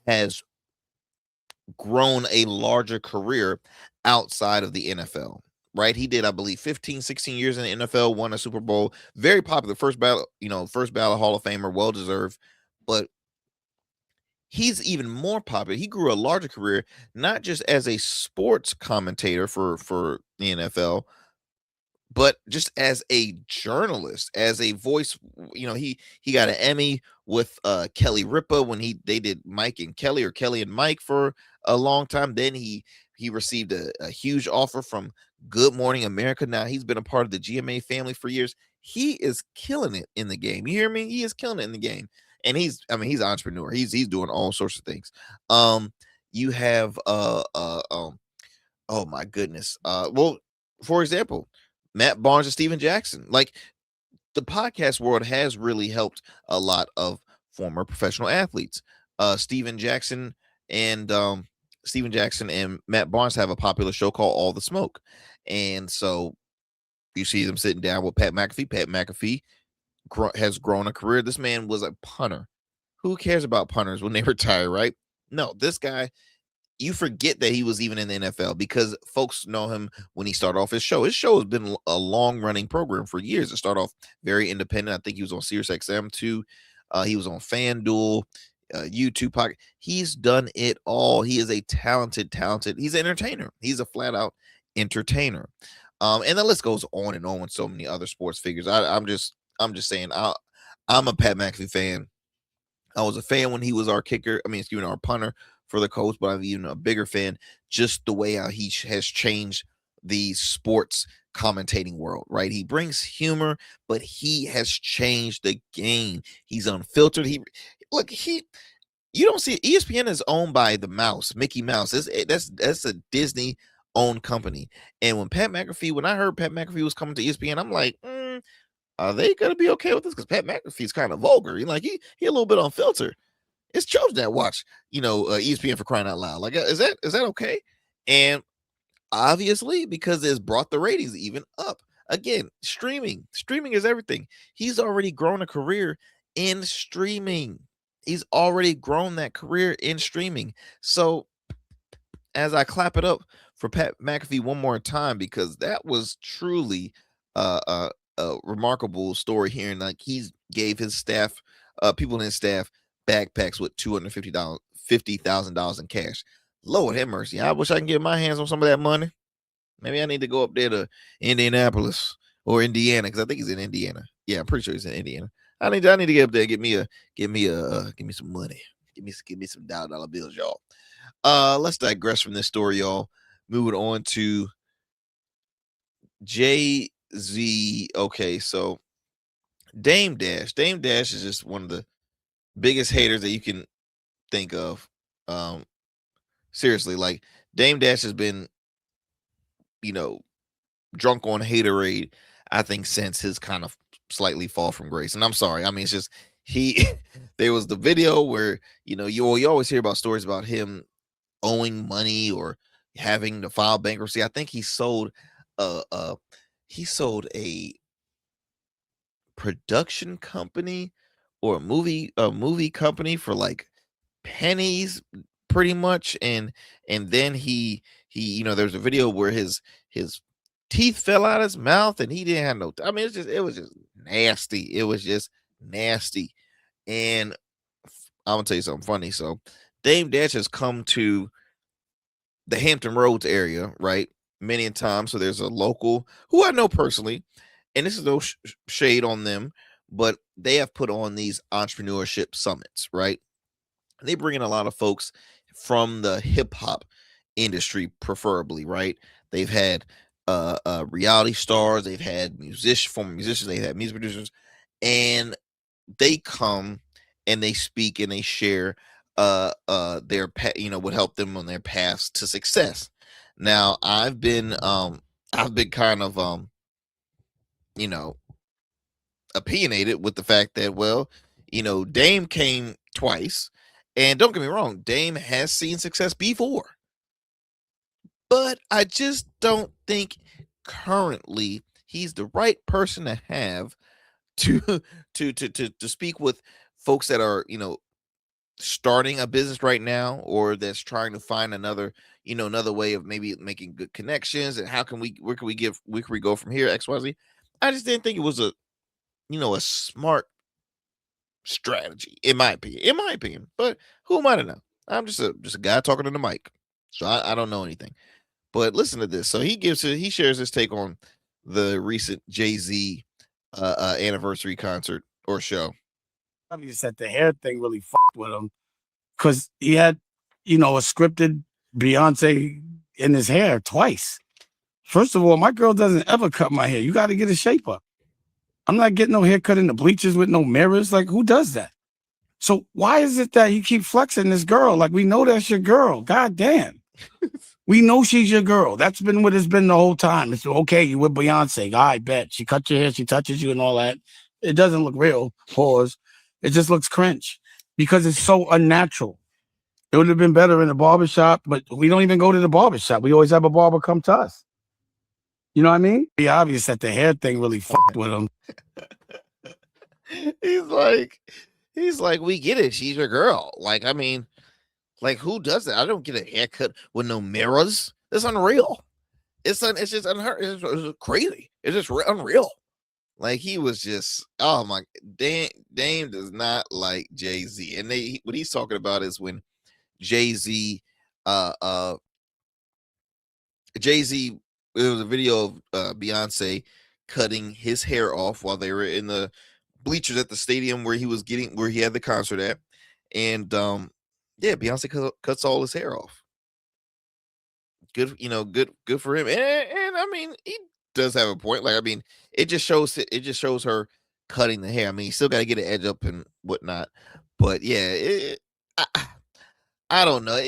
has grown a larger career outside of the NFL, right? He did, I believe, 15, 16 years in the NFL, won a Super Bowl, very popular, first ballot Hall of Famer, well-deserved. But he's even more popular. He grew a larger career, not just as a sports commentator for the NFL, but just as a journalist, as a voice. He got an Emmy with Kelly Ripa when they did Mike and Kelly, or Kelly and Mike, for a long time. Then he received a huge offer from Good Morning America. Now he's been a part of the GMA family for years. He is killing it in the game. You hear me? He is killing it in the game. And he's an entrepreneur. He's doing all sorts of things. You have oh my goodness. Well, for example, Matt Barnes and Steven Jackson. Like, the podcast world has really helped a lot of former professional athletes. Steven Jackson and Matt Barnes have a popular show called All the Smoke. And so you see them sitting down with Pat McAfee. Pat McAfee has grown a career. This man was a punter. Who cares about punters when they retire, right? No, this guy, you forget that he was even in the NFL, because folks know him when he started off his show. His show has been a long-running program for years. It started off very independent. I think he was on SiriusXM too. He was on FanDuel, YouTube podcast. He's done it all. He is a talented. He's an entertainer. He's a flat-out entertainer. And the list goes on and on with so many other sports figures. I'm just saying, I'm a Pat McAfee fan. I was a fan when he was our kicker. Our punter for the Colts, but I'm even a bigger fan just the way how he has changed the sports commentating world, right? He brings humor, but he has changed the game. He's unfiltered. You don't see it. ESPN is owned by the mouse, Mickey Mouse. That's a Disney owned company. And when I heard Pat McAfee was coming to ESPN, I'm like, are they gonna be okay with this? Because Pat McAfee's kind of vulgar. He a little bit unfiltered. It's children that watch, ESPN, for crying out loud. Like, is that okay? And obviously, because it's brought the ratings even up. Again, streaming is everything. He's already grown a career in streaming. He's already grown that career in streaming. So, as I clap it up for Pat McAfee one more time, because that was truly a remarkable story, hearing like he gave his staff, people in his staff, backpacks with $250,000 in cash. Lord have mercy. I wish I can get my hands on some of that money. Maybe I need to go up there to Indianapolis or Indiana, because I think he's in Indiana. Yeah, I'm pretty sure he's in Indiana. I need to get up there, give me some money, give me some dollar bills, y'all. Let's digress from this story, y'all. Moving on to Jay-Z. Okay, so Dame Dash is just one of the biggest haters that you can think of. Seriously, like Dame Dash has been, drunk on haterade, I think, since his kind of slightly fall from grace. And I'm sorry, I mean, it's just he there was the video where you always hear about stories about him owing money or having to file bankruptcy. I think he sold a production company or a movie company for like pennies, pretty much. And then he there's a video where his teeth fell out of his mouth and he didn't have no, I mean, it was just nasty. It was just nasty. And I'm gonna tell you something funny. So Dame Dash has come to the Hampton Roads area, right, many a time. So there's a local who I know personally, and this is no shade on them, but they have put on these entrepreneurship summits, right? And they bring in a lot of folks from the hip hop industry, preferably, right? They've had reality stars, they've had former musicians, they've had music producers, and they come and they speak and they share their what helped them on their path to success. Now I've been kind of opinionated with the fact that, well, Dame came twice, and don't get me wrong, Dame has seen success before, but I just don't think currently he's the right person to have to speak with folks that are starting a business right now, or that's trying to find another way of maybe making good connections, and where can we go from here, XYZ. I just didn't think it was a smart strategy, in my opinion. But who am I to know? I'm just a guy talking to the mic, so I don't know anything. But listen to this. So he shares his take on the recent Jay-Z anniversary concert or show. I mean, just that the hair thing really fucked with him, because he had, a scripted Beyonce in his hair twice. First of all, my girl doesn't ever cut my hair. You got to get a shape up. I'm not getting no haircut in the bleachers with no mirrors. Like, who does that? So why is it that you keep flexing this girl? Like, we know that's your girl. God damn. We know she's your girl. That's been what it's been the whole time. It's okay, you with Beyonce. I bet. She cut your hair, she touches you and all that. It doesn't look real. Pause. It just looks cringe because it's so unnatural. It would have been better in the barbershop, but we don't even go to the barbershop. We always have a barber come to us. You know what I mean? Be obvious that the hair thing really fucked with him. He's like, we get it. She's your girl. Like, I mean, like, who does that? I don't get a haircut with no mirrors. It's unreal. It's just unheard. It's crazy. It's just unreal. Like, he was just, oh my, Dame does not like Jay-Z. And what he's talking about is when Jay-Z, there was a video of Beyonce cutting his hair off while they were in the bleachers at the stadium where he had the concert at. And Beyonce cuts all his hair off. Good, good for him. And I mean, he does have a point. Like, I mean, it just shows her cutting the hair. I mean, you still got to get an edge up and whatnot. But yeah, I don't know.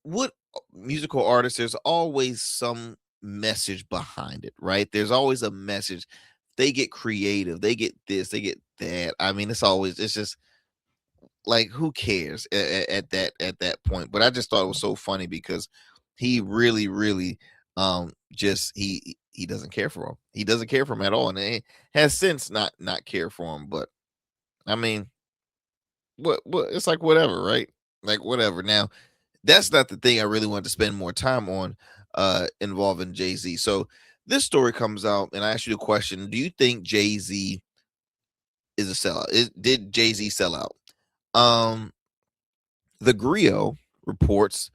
What musical artists, there's always some message behind it, right? There's always a message. They get creative. They get this. They get that. I mean, it's just like, who cares at that point? But I just thought it was so funny because he really, really he doesn't care for him. He doesn't care for him at all, and he has since not cared for him. But I mean, what it's like, whatever, right? Like, whatever. Now, that's not the thing I really wanted to spend more time on involving Jay-Z. So this story comes out, and I asked you the question: do you think Jay-Z is a sellout? Did Jay-Z sell out? The Griot reports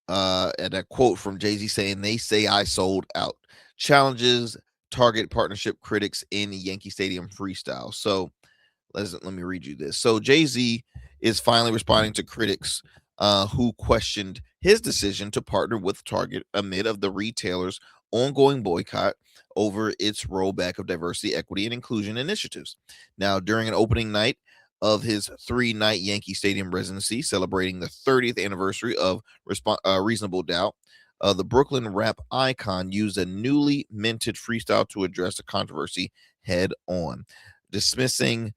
and a quote from Jay-Z saying, "They say I sold out." Challenges Target partnership critics in Yankee Stadium freestyle. So Let me read you this. So Jay-Z is finally responding to critics who questioned his decision to partner with Target amid of the retailer's ongoing boycott over its rollback of diversity, equity, and inclusion initiatives. Now, during an opening night of his 3-night Yankee Stadium residency, celebrating the 30th anniversary of Reasonable Doubt, the Brooklyn rap icon used a newly minted freestyle to address the controversy head on, dismissing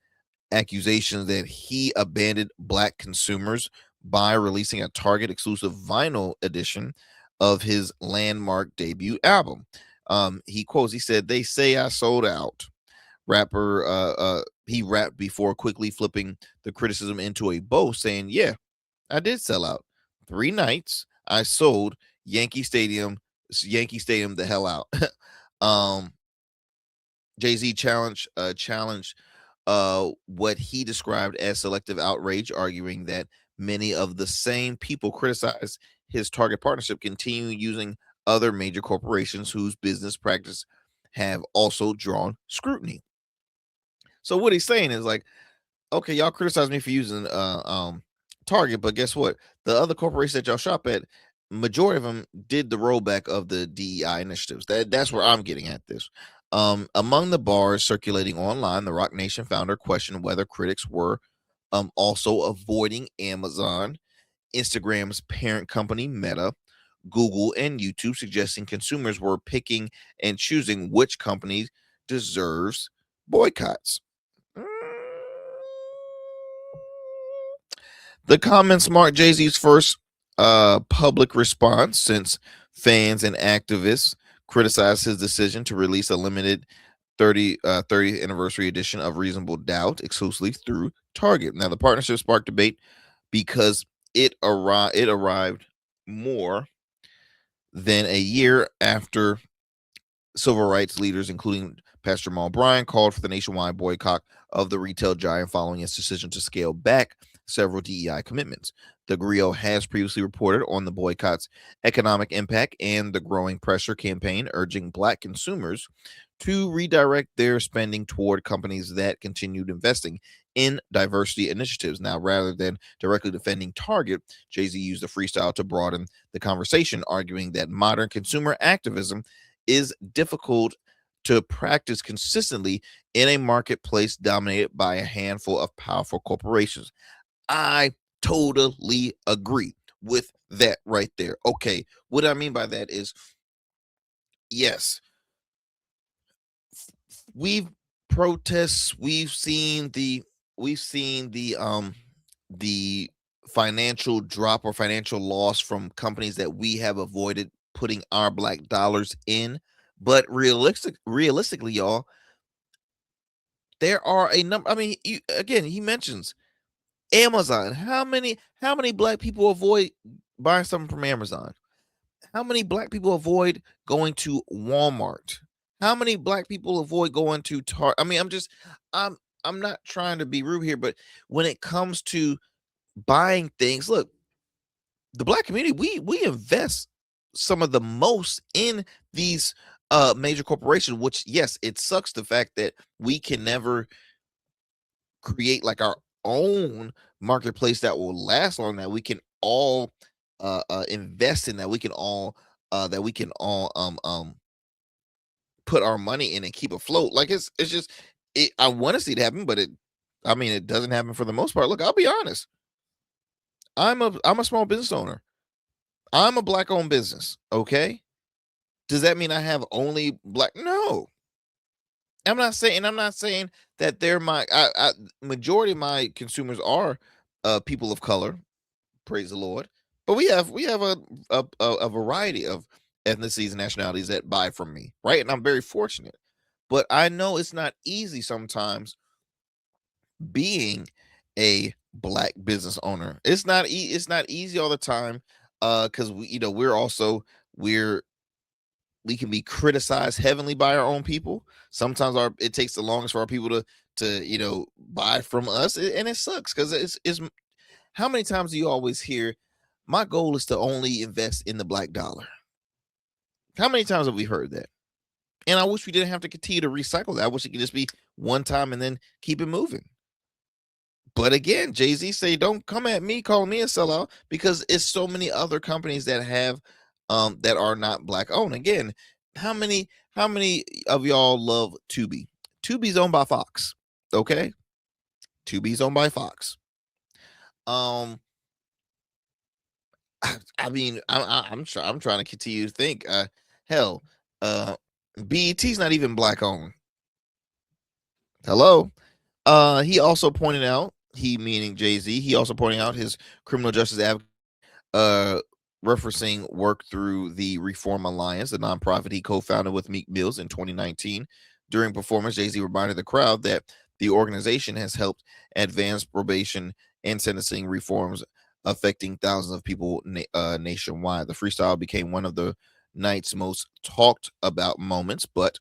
accusations that he abandoned Black consumers by releasing a Target exclusive vinyl edition of his landmark debut album. He said, "They say I sold out." He rapped before quickly flipping the criticism into a boast, saying, "Yeah, I did sell out. 3 nights, I sold Yankee Stadium the hell out." Jay-Z challenged what he described as selective outrage, arguing that many of the same people criticize his Target partnership continue using other major corporations whose business practice have also drawn scrutiny. So what he's saying is like, okay, y'all criticize me for using Target, but guess what? The other corporations that y'all shop at, majority of them did the rollback of the DEI initiatives. That's where I'm getting at this. Among the bars circulating online, the Rock Nation founder questioned whether critics were also avoiding Amazon, Instagram's parent company Meta, Google, and YouTube, suggesting consumers were picking and choosing which company deserves boycotts. The comments marked Jay-Z's first public response since fans and activists criticized his decision to release a limited 30th anniversary edition of Reasonable Doubt exclusively through Target. Now, the partnership sparked debate because it arrived more than a year after civil rights leaders, including Pastor Jamal Bryant, called for the nationwide boycott of the retail giant following its decision to scale back several DEI commitments. The Griot has previously reported on the boycott's economic impact and the growing pressure campaign urging Black consumers to redirect their spending toward companies that continued investing in diversity initiatives. Now, rather than directly defending Target, Jay-Z used the freestyle to broaden the conversation, arguing that modern consumer activism is difficult to practice consistently in a marketplace dominated by a handful of powerful corporations. I totally agree with that right there. Okay, what I mean by that is, yes, we've protests, we've seen the financial drop or financial loss from companies that we have avoided putting our Black dollars in. But realistically, y'all, there are a number. I mean, he mentions Amazon. How many Black people avoid buying something from Amazon? How many Black people avoid going to Walmart? How many Black people avoid going to Target? I mean, I'm not trying to be rude here, but when it comes to buying things, look, the Black community, we invest some of the most in these major corporations, which, yes, it sucks the fact that we can never create like our own marketplace that will last long, that we can all invest in, that we can all put our money in and keep afloat. Like it's just I want to see it happen, but it doesn't happen for the most part. Look, I'll be honest. I'm a small business owner. I'm a Black owned business. Okay. Does that mean I have only Black? No. I'm not saying that they're my majority of my consumers are people of color. Praise the Lord. But we have a variety of ethnicities and nationalities that buy from me, right? And I'm very fortunate. But I know it's not easy sometimes being a Black business owner. It's not easy all the time because we can be criticized heavily by our own people. Sometimes it takes the longest for our people to buy from us, and it sucks because it's how many times do you always hear, my goal is to only invest in the Black dollar? How many times have we heard that? And I wish we didn't have to continue to recycle that. I wish it could just be one time and then keep it moving. But again, Jay-Z say, don't come at me calling me a sellout, because it's so many other companies that have that are not black owned. Again, how many of y'all love Tubi? Tubi's owned by Fox. Okay. Tubi's owned by Fox. I mean, I'm trying to continue to think. Hell, BET's not even black owned. Hello. He also pointed out, he meaning Jay-Z, he also pointed out his criminal justice advocate, referencing work through the Reform Alliance, the nonprofit he co-founded with Meek Mills in 2019. During performance, Jay-Z reminded the crowd that the organization has helped advance probation and sentencing reforms affecting thousands of people nationwide. The freestyle became one of the night's most talked about moments, but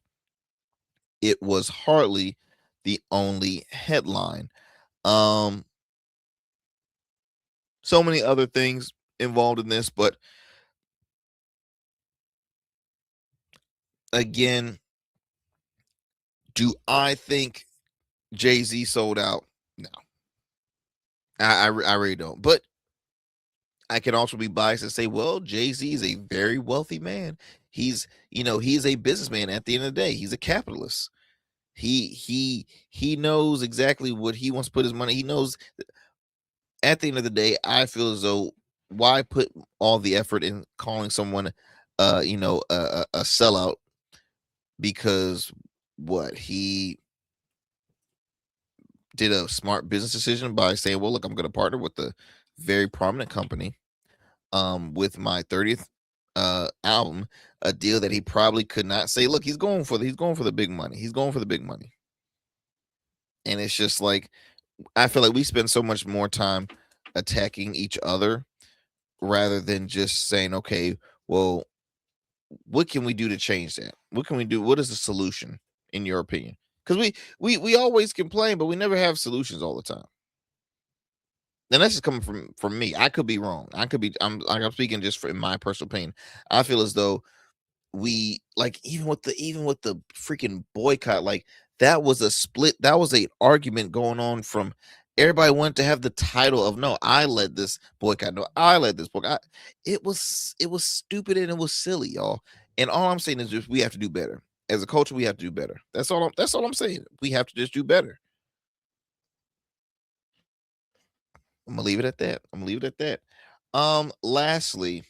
it was hardly the only headline. So many other things involved in this, but again, do I think Jay-Z sold out? No, I really don't. But I can also be biased and say, well, Jay-Z is a very wealthy man. He's a businessman. At the end of the day, he's a capitalist. He knows exactly what he wants to put his money. He knows. At the end of the day, I feel as though, why put all the effort in calling someone a sellout, because what he did a smart business decision by saying, well, look, I'm going to partner with a very prominent company with my 30th album, a deal that he probably could not say. Look, he's going for the big money. He's going for the big money. And it's just like, I feel like we spend so much more time attacking each other rather than just saying, okay, well, what can we do to change that? What can we do? What is the solution, in your opinion? Because we always complain, but we never have solutions all the time. And that's just coming from me. I could be wrong. I'm speaking just in my personal opinion. I feel as though we, like, even with the freaking boycott, like, that was a split, that was a argument going on. From everybody wanted to have the title of, no, I led this boycott, no, I led this boycott. It was stupid and it was silly, y'all. And all I'm saying is, just, we have to do better as a culture. We have to do better. That's all I'm saying. We have to just do better. I'm gonna leave it at that. Lastly,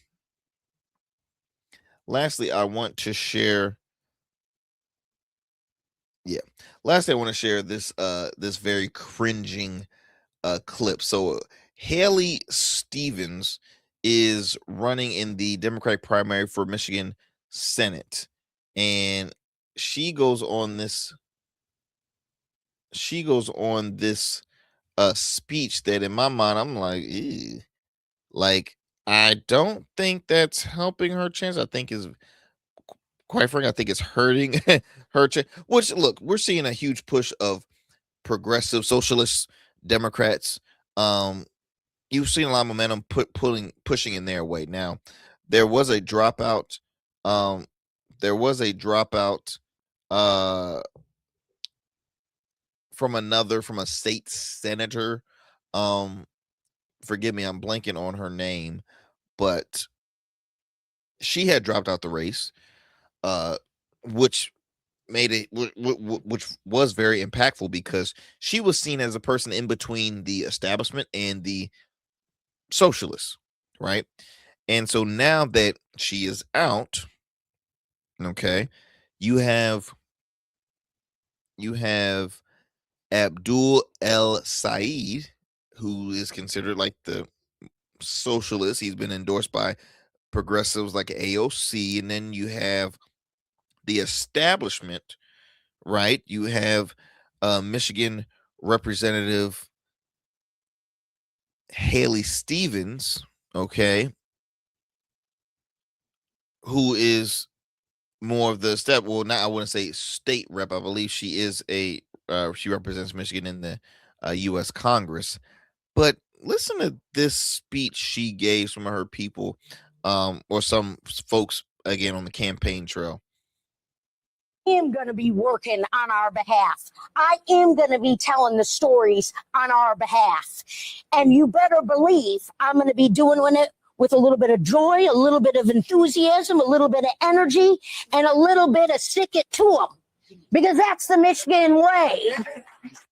I want to share. Yeah. Lastly, I want to share this very cringing clip. So Haley Stevens is running in the Democratic primary for Michigan Senate, and she goes on this speech that, in my mind, I'm like, ew. Like, I don't think that's helping her chance. I think is, quite frankly, I think it's hurting her chance. Which, look, we're seeing a huge push of progressive socialist Democrats. You've seen a lot of momentum pushing in their way. Now, there was a dropout. From a state senator. Forgive me, I'm blanking on her name, but she had dropped out the race, which made it, which was very impactful, because she was seen as a person in between the establishment and the socialists, right? And so now that she is out, okay, you have Abdul El Said, who is considered like the socialist. He's been endorsed by progressives like AOC, and then you have the establishment, right? You have Michigan Representative Haley Stevens, okay, who is more of the step. Well, not, I wouldn't say state rep. I believe she is she represents Michigan in the U.S. Congress. But listen to this speech she gave some of her people, or some folks, again, on the campaign trail. am going to be working on our behalf. I am going to be telling the stories on our behalf. And you better believe I'm going to be doing it with a little bit of joy, a little bit of enthusiasm, a little bit of energy, and a little bit of stick it to them. Because that's the Michigan way.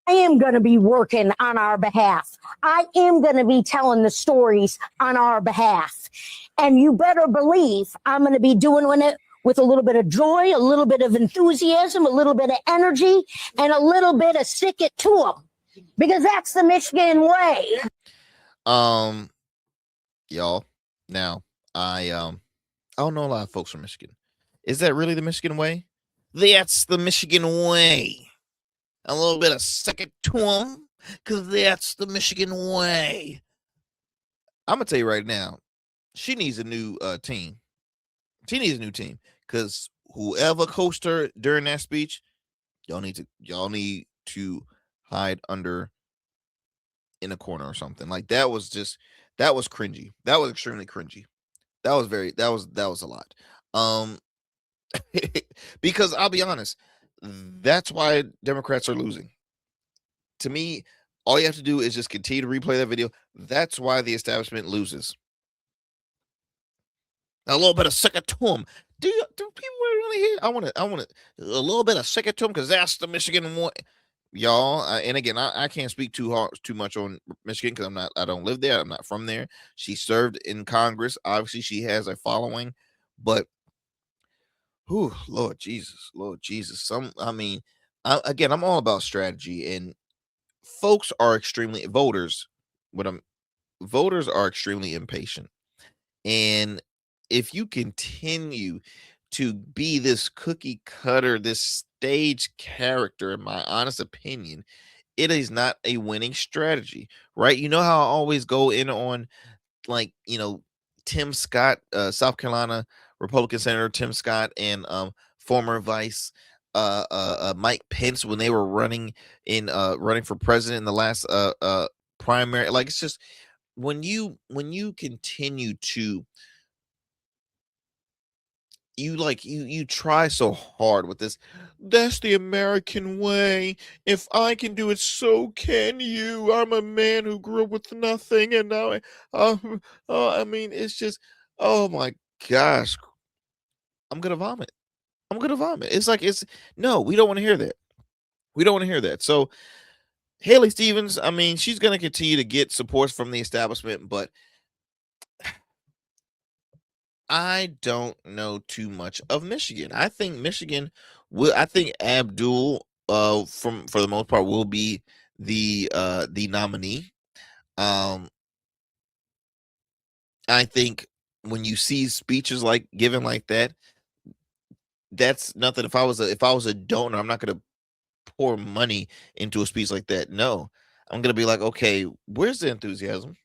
I am going to be working on our behalf. I am going to be telling the stories on our behalf. And you better believe I'm going to be doing it with a little bit of joy, a little bit of enthusiasm, a little bit of energy, and a little bit of stick it to them. Because that's the Michigan way. Y'all, now I don't know a lot of folks from Michigan. Is that really the Michigan way? That's the Michigan way. A little bit of stick it to them, because that's the Michigan way. I'm going to tell you right now, she needs a new team. She needs a new team, because whoever coached her during that speech, y'all need to hide under in a corner or something. Like that was cringy. That was extremely cringy. That was a lot. Because I'll be honest, that's why Democrats are losing. To me, all you have to do is just continue to replay that video. That's why the establishment loses. A little bit of sick it to them. Do people really hear? I want a little bit of sick it to them, because that's the Michigan way. Y'all, and again, I can't speak too much on Michigan, because I don't live there. I'm not from there. She served in Congress. Obviously, she has a following, but Lord Jesus. I'm all about strategy, and folks are voters are extremely impatient. And if you continue to be this cookie cutter, this stage character, in my honest opinion, it is not a winning strategy, right? You know how I always go in on, like, Tim Scott, South Carolina Republican Senator Tim Scott, and former Vice Mike Pence, when they were running for president in the last primary. Like, it's just when you continue to you try so hard with this. That's the American way. If I can do it, so can you. I'm a man who grew up with nothing, and now it's just, oh my gosh, I'm gonna vomit. No, we don't want to hear that. We don't want to hear that. So Haley Stevens, she's gonna continue to get support from the establishment, but I don't know too much of Michigan. I think Abdul, for the most part, will be the nominee. I think when you see speeches given like that, that's nothing. If I was a donor, I'm not going to pour money into a speech like that. No, I'm going to be like, okay, where's the enthusiasm?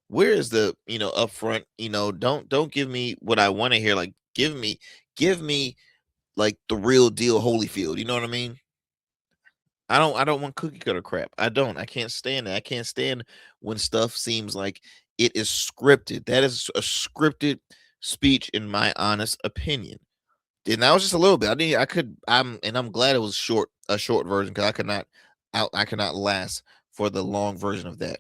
Where is the upfront? Don't give me what I want to hear. Like, give me like the real deal Holyfield. You know what I mean? I don't want cookie cutter crap. I can't stand it. I can't stand when stuff seems like it is scripted. That is a scripted speech, in my honest opinion. And that was just a little bit. I'm glad it was a short version, because I could not last for the long version of that.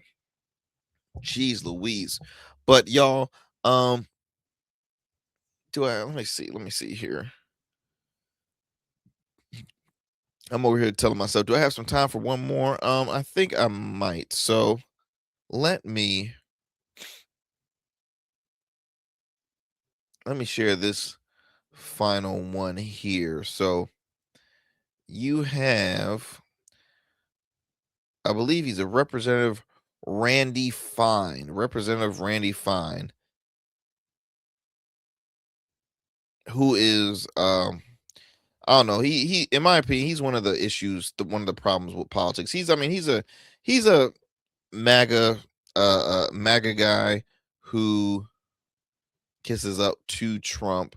Jeez Louise. But y'all, let me see here. I'm over here telling myself, do I have some time for one more? I think I might. So let me share this final one here. So you have, I believe he's a Representative Randy Fine, who is I don't know. He in my opinion, he's one of the issues, one of the problems with politics. He's a MAGA guy who kisses up to Trump.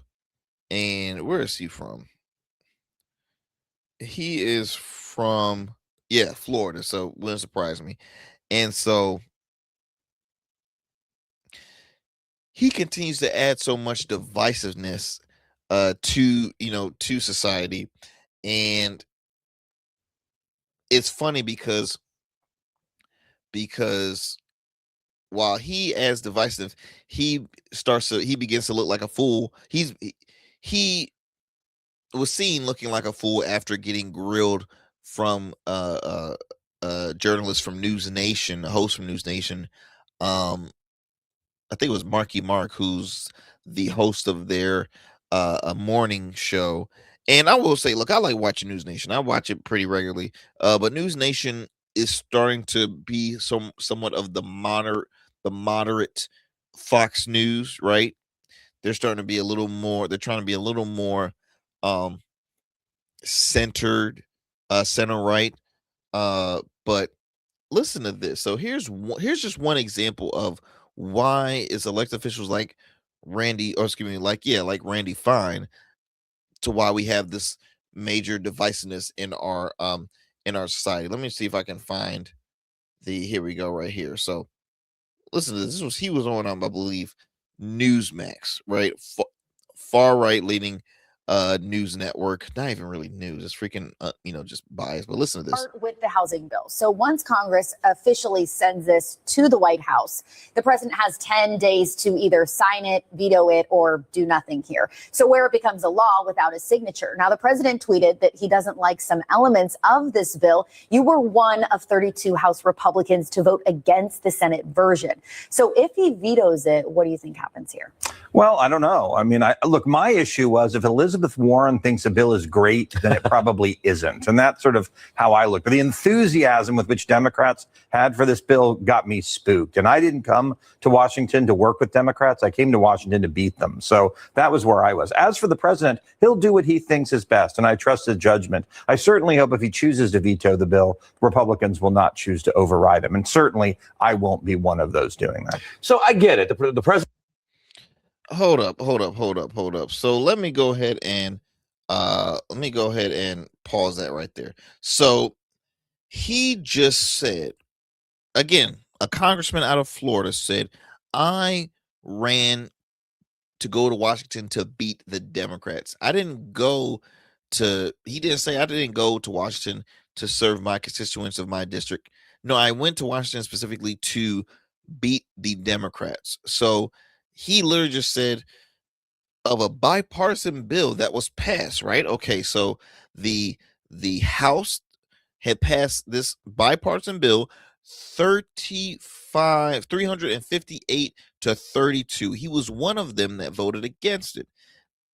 And where is he from? He is from Florida, so it wouldn't surprise me. And so he continues to add so much divisiveness to society. And it's funny because while he as divisive, he begins to look like a fool. He was seen looking like a fool after getting grilled from a journalist from News Nation, a host from News Nation. I think it was Marky Mark, who's the host of their a morning show. And I will say, look, I like watching News Nation. I watch it pretty regularly. But News Nation is starting to be somewhat of the moderate Fox News, right? They're starting to be a little more, they're trying to be a little more centered, center right. But listen to this. So here's just one example of why is elected officials like like Randy Fine, to why we have this major divisiveness in our society. Let me see if I can find here we go right here. So listen to this. He was on, I believe, Newsmax, right? Far right leaning news network. Not even really news. It's freaking just biased. But listen to this. With the housing bill. So once Congress officially sends this to the White House, the president has 10 days to either sign it, veto it, or do nothing here. So where it becomes a law without a signature. Now, the president tweeted that he doesn't like some elements of this bill. You were one of 32 House Republicans to vote against the Senate version. So if he vetoes it, what do you think happens here? Well, I don't know. I mean, look, my issue was if Elizabeth Warren thinks a bill is great, then it probably isn't. And that's sort of how I look. But the enthusiasm with which Democrats had for this bill got me spooked. And I didn't come to Washington to work with Democrats. I came to Washington to beat them. So that was where I was. As for the president, he'll do what he thinks is best. And I trust his judgment. I certainly hope if he chooses to veto the bill, Republicans will not choose to override him. And certainly I won't be one of those doing that. So I get it. The president. Hold up. So let me go ahead and pause that right there. So he just said, again, a congressman out of Florida said, I ran to go to Washington to beat the Democrats. He didn't say I didn't go to Washington to serve my constituents of my district. No, I went to Washington specifically to beat the Democrats. So he literally just said of a bipartisan bill that was passed, right? Okay, so the House had passed this bipartisan bill 358 to 32. He was one of them that voted against it.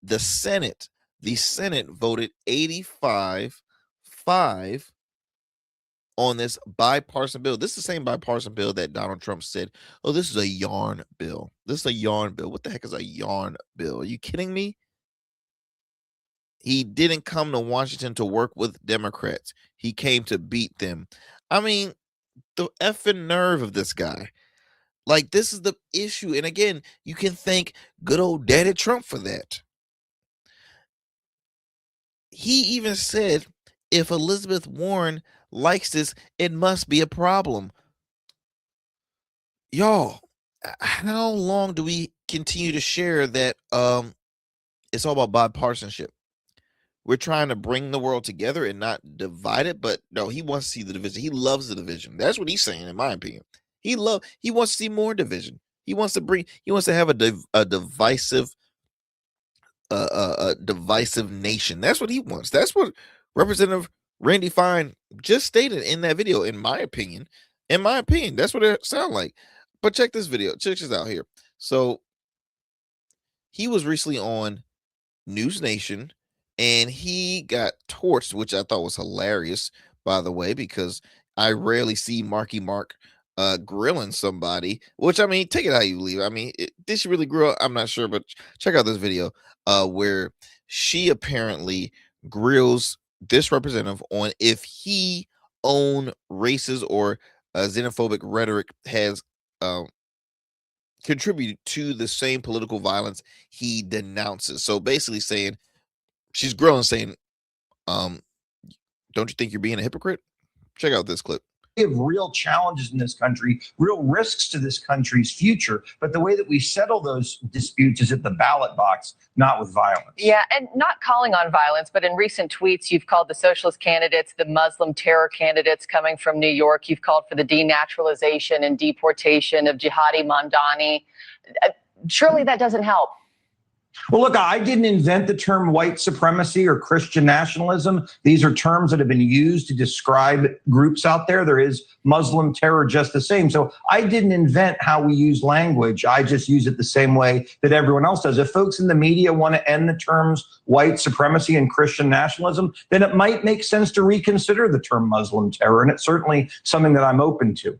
The Senate voted 85-5 on this bipartisan bill. This is the same bipartisan bill that Donald Trump said, oh, this is a yarn bill. This is a yarn bill. What the heck is a yarn bill? Are you kidding me? He didn't come to Washington to work with Democrats. He came to beat them. I mean, the effing nerve of this guy. Like, this is the issue. And again, you can thank good old Daddy Trump for that. He even said, if Elizabeth Warren likes this, it must be a problem. Y'all, how long do we continue to share that it's all about bipartisanship? We're trying to bring the world together and not divide it, but no, he wants to see the division. He loves the division. That's what he's saying, in my opinion. He wants to see more division. He wants to have a divisive nation. That's what he wants. That's what Representative Randy Fine just stated in that video, in my opinion. That's what it sounds like. But check this video. Check this out here. So he was recently on News Nation and he got torched, which I thought was hilarious, by the way, because I rarely see Marky Mark grilling somebody, which, I mean, take it how you leave. I mean, did she really grill? I'm not sure, but check out this video where she apparently grills this representative on if he own racist or xenophobic rhetoric has contributed to the same political violence he denounces. So basically saying, she's grilling, saying, don't you think you're being a hypocrite? Check out this clip. We have real challenges in this country, real risks to this country's future. But the way that we settle those disputes is at the ballot box, not with violence. Yeah, and not calling on violence, but in recent tweets, you've called the socialist candidates the Muslim terror candidates coming from New York. You've called for the denaturalization and deportation of Jihadi Mamdani. Surely that doesn't help. Well, look, I didn't invent the term white supremacy or Christian nationalism. These are terms that have been used to describe groups out there. There is Muslim terror just the same. So I didn't invent how we use language. I just use it the same way that everyone else does. If folks in the media want to end the terms white supremacy and Christian nationalism, then it might make sense to reconsider the term Muslim terror. And it's certainly something that I'm open to.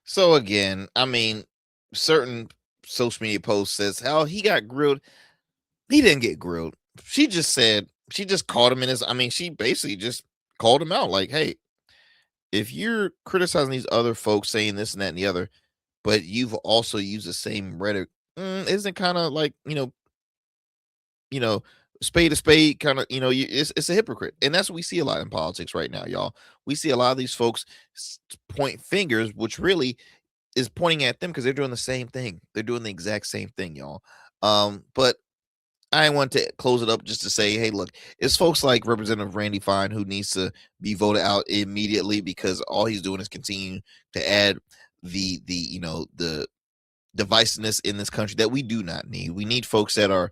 So again, I mean, certain social media post says how he got grilled. He didn't get grilled. She just called him in his, she basically just called him out like, hey, if you're criticizing these other folks saying this and that and the other, but you've also used the same rhetoric, isn't kind of like, spade to spade kind of, it's a hypocrite. And that's what we see a lot in politics right now, y'all. We see a lot of these folks point fingers, which really is pointing at them because they're doing the same thing. They're doing the exact same thing, y'all. But I want to close it up just to say, hey, look, it's folks like Representative Randy Fine who needs to be voted out immediately because all he's doing is continue to add the divisiveness in this country that we do not need. We need folks that are,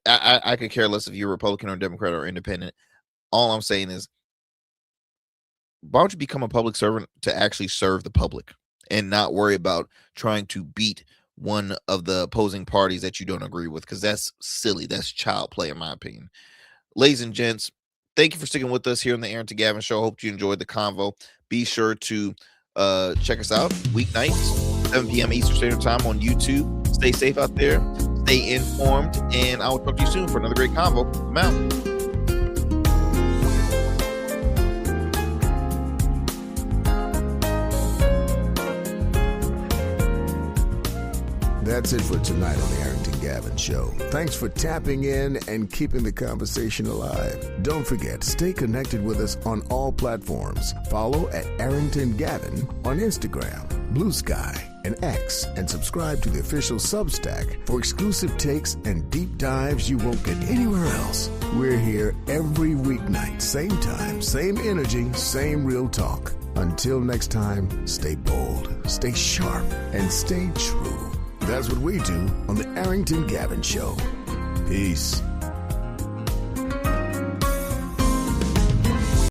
I could care less if you're Republican or Democrat or independent. All I'm saying is, why don't you become a public servant to actually serve the public and not worry about trying to beat one of the opposing parties that you don't agree with, because that's silly. That's child play, in my opinion. Ladies and gents, thank you for sticking with us here on the Arrington Gavin Show. Hope you enjoyed the convo. Be sure to check us out weeknights, 7 p.m. Eastern Standard Time on YouTube. Stay safe out there. Stay informed. And I will talk to you soon for another great convo. I'm out. That's it for tonight on the Arrington Gavin Show. Thanks for tapping in and keeping the conversation alive. Don't forget, stay connected with us on all platforms. Follow at Arrington Gavin on Instagram, Blue Sky, and X, and subscribe to the official Substack for exclusive takes and deep dives you won't get anywhere else. We're here every weeknight, same time, same energy, same real talk. Until next time, stay bold, stay sharp, and stay true. That's what we do on the Arrington Gavin Show. Peace.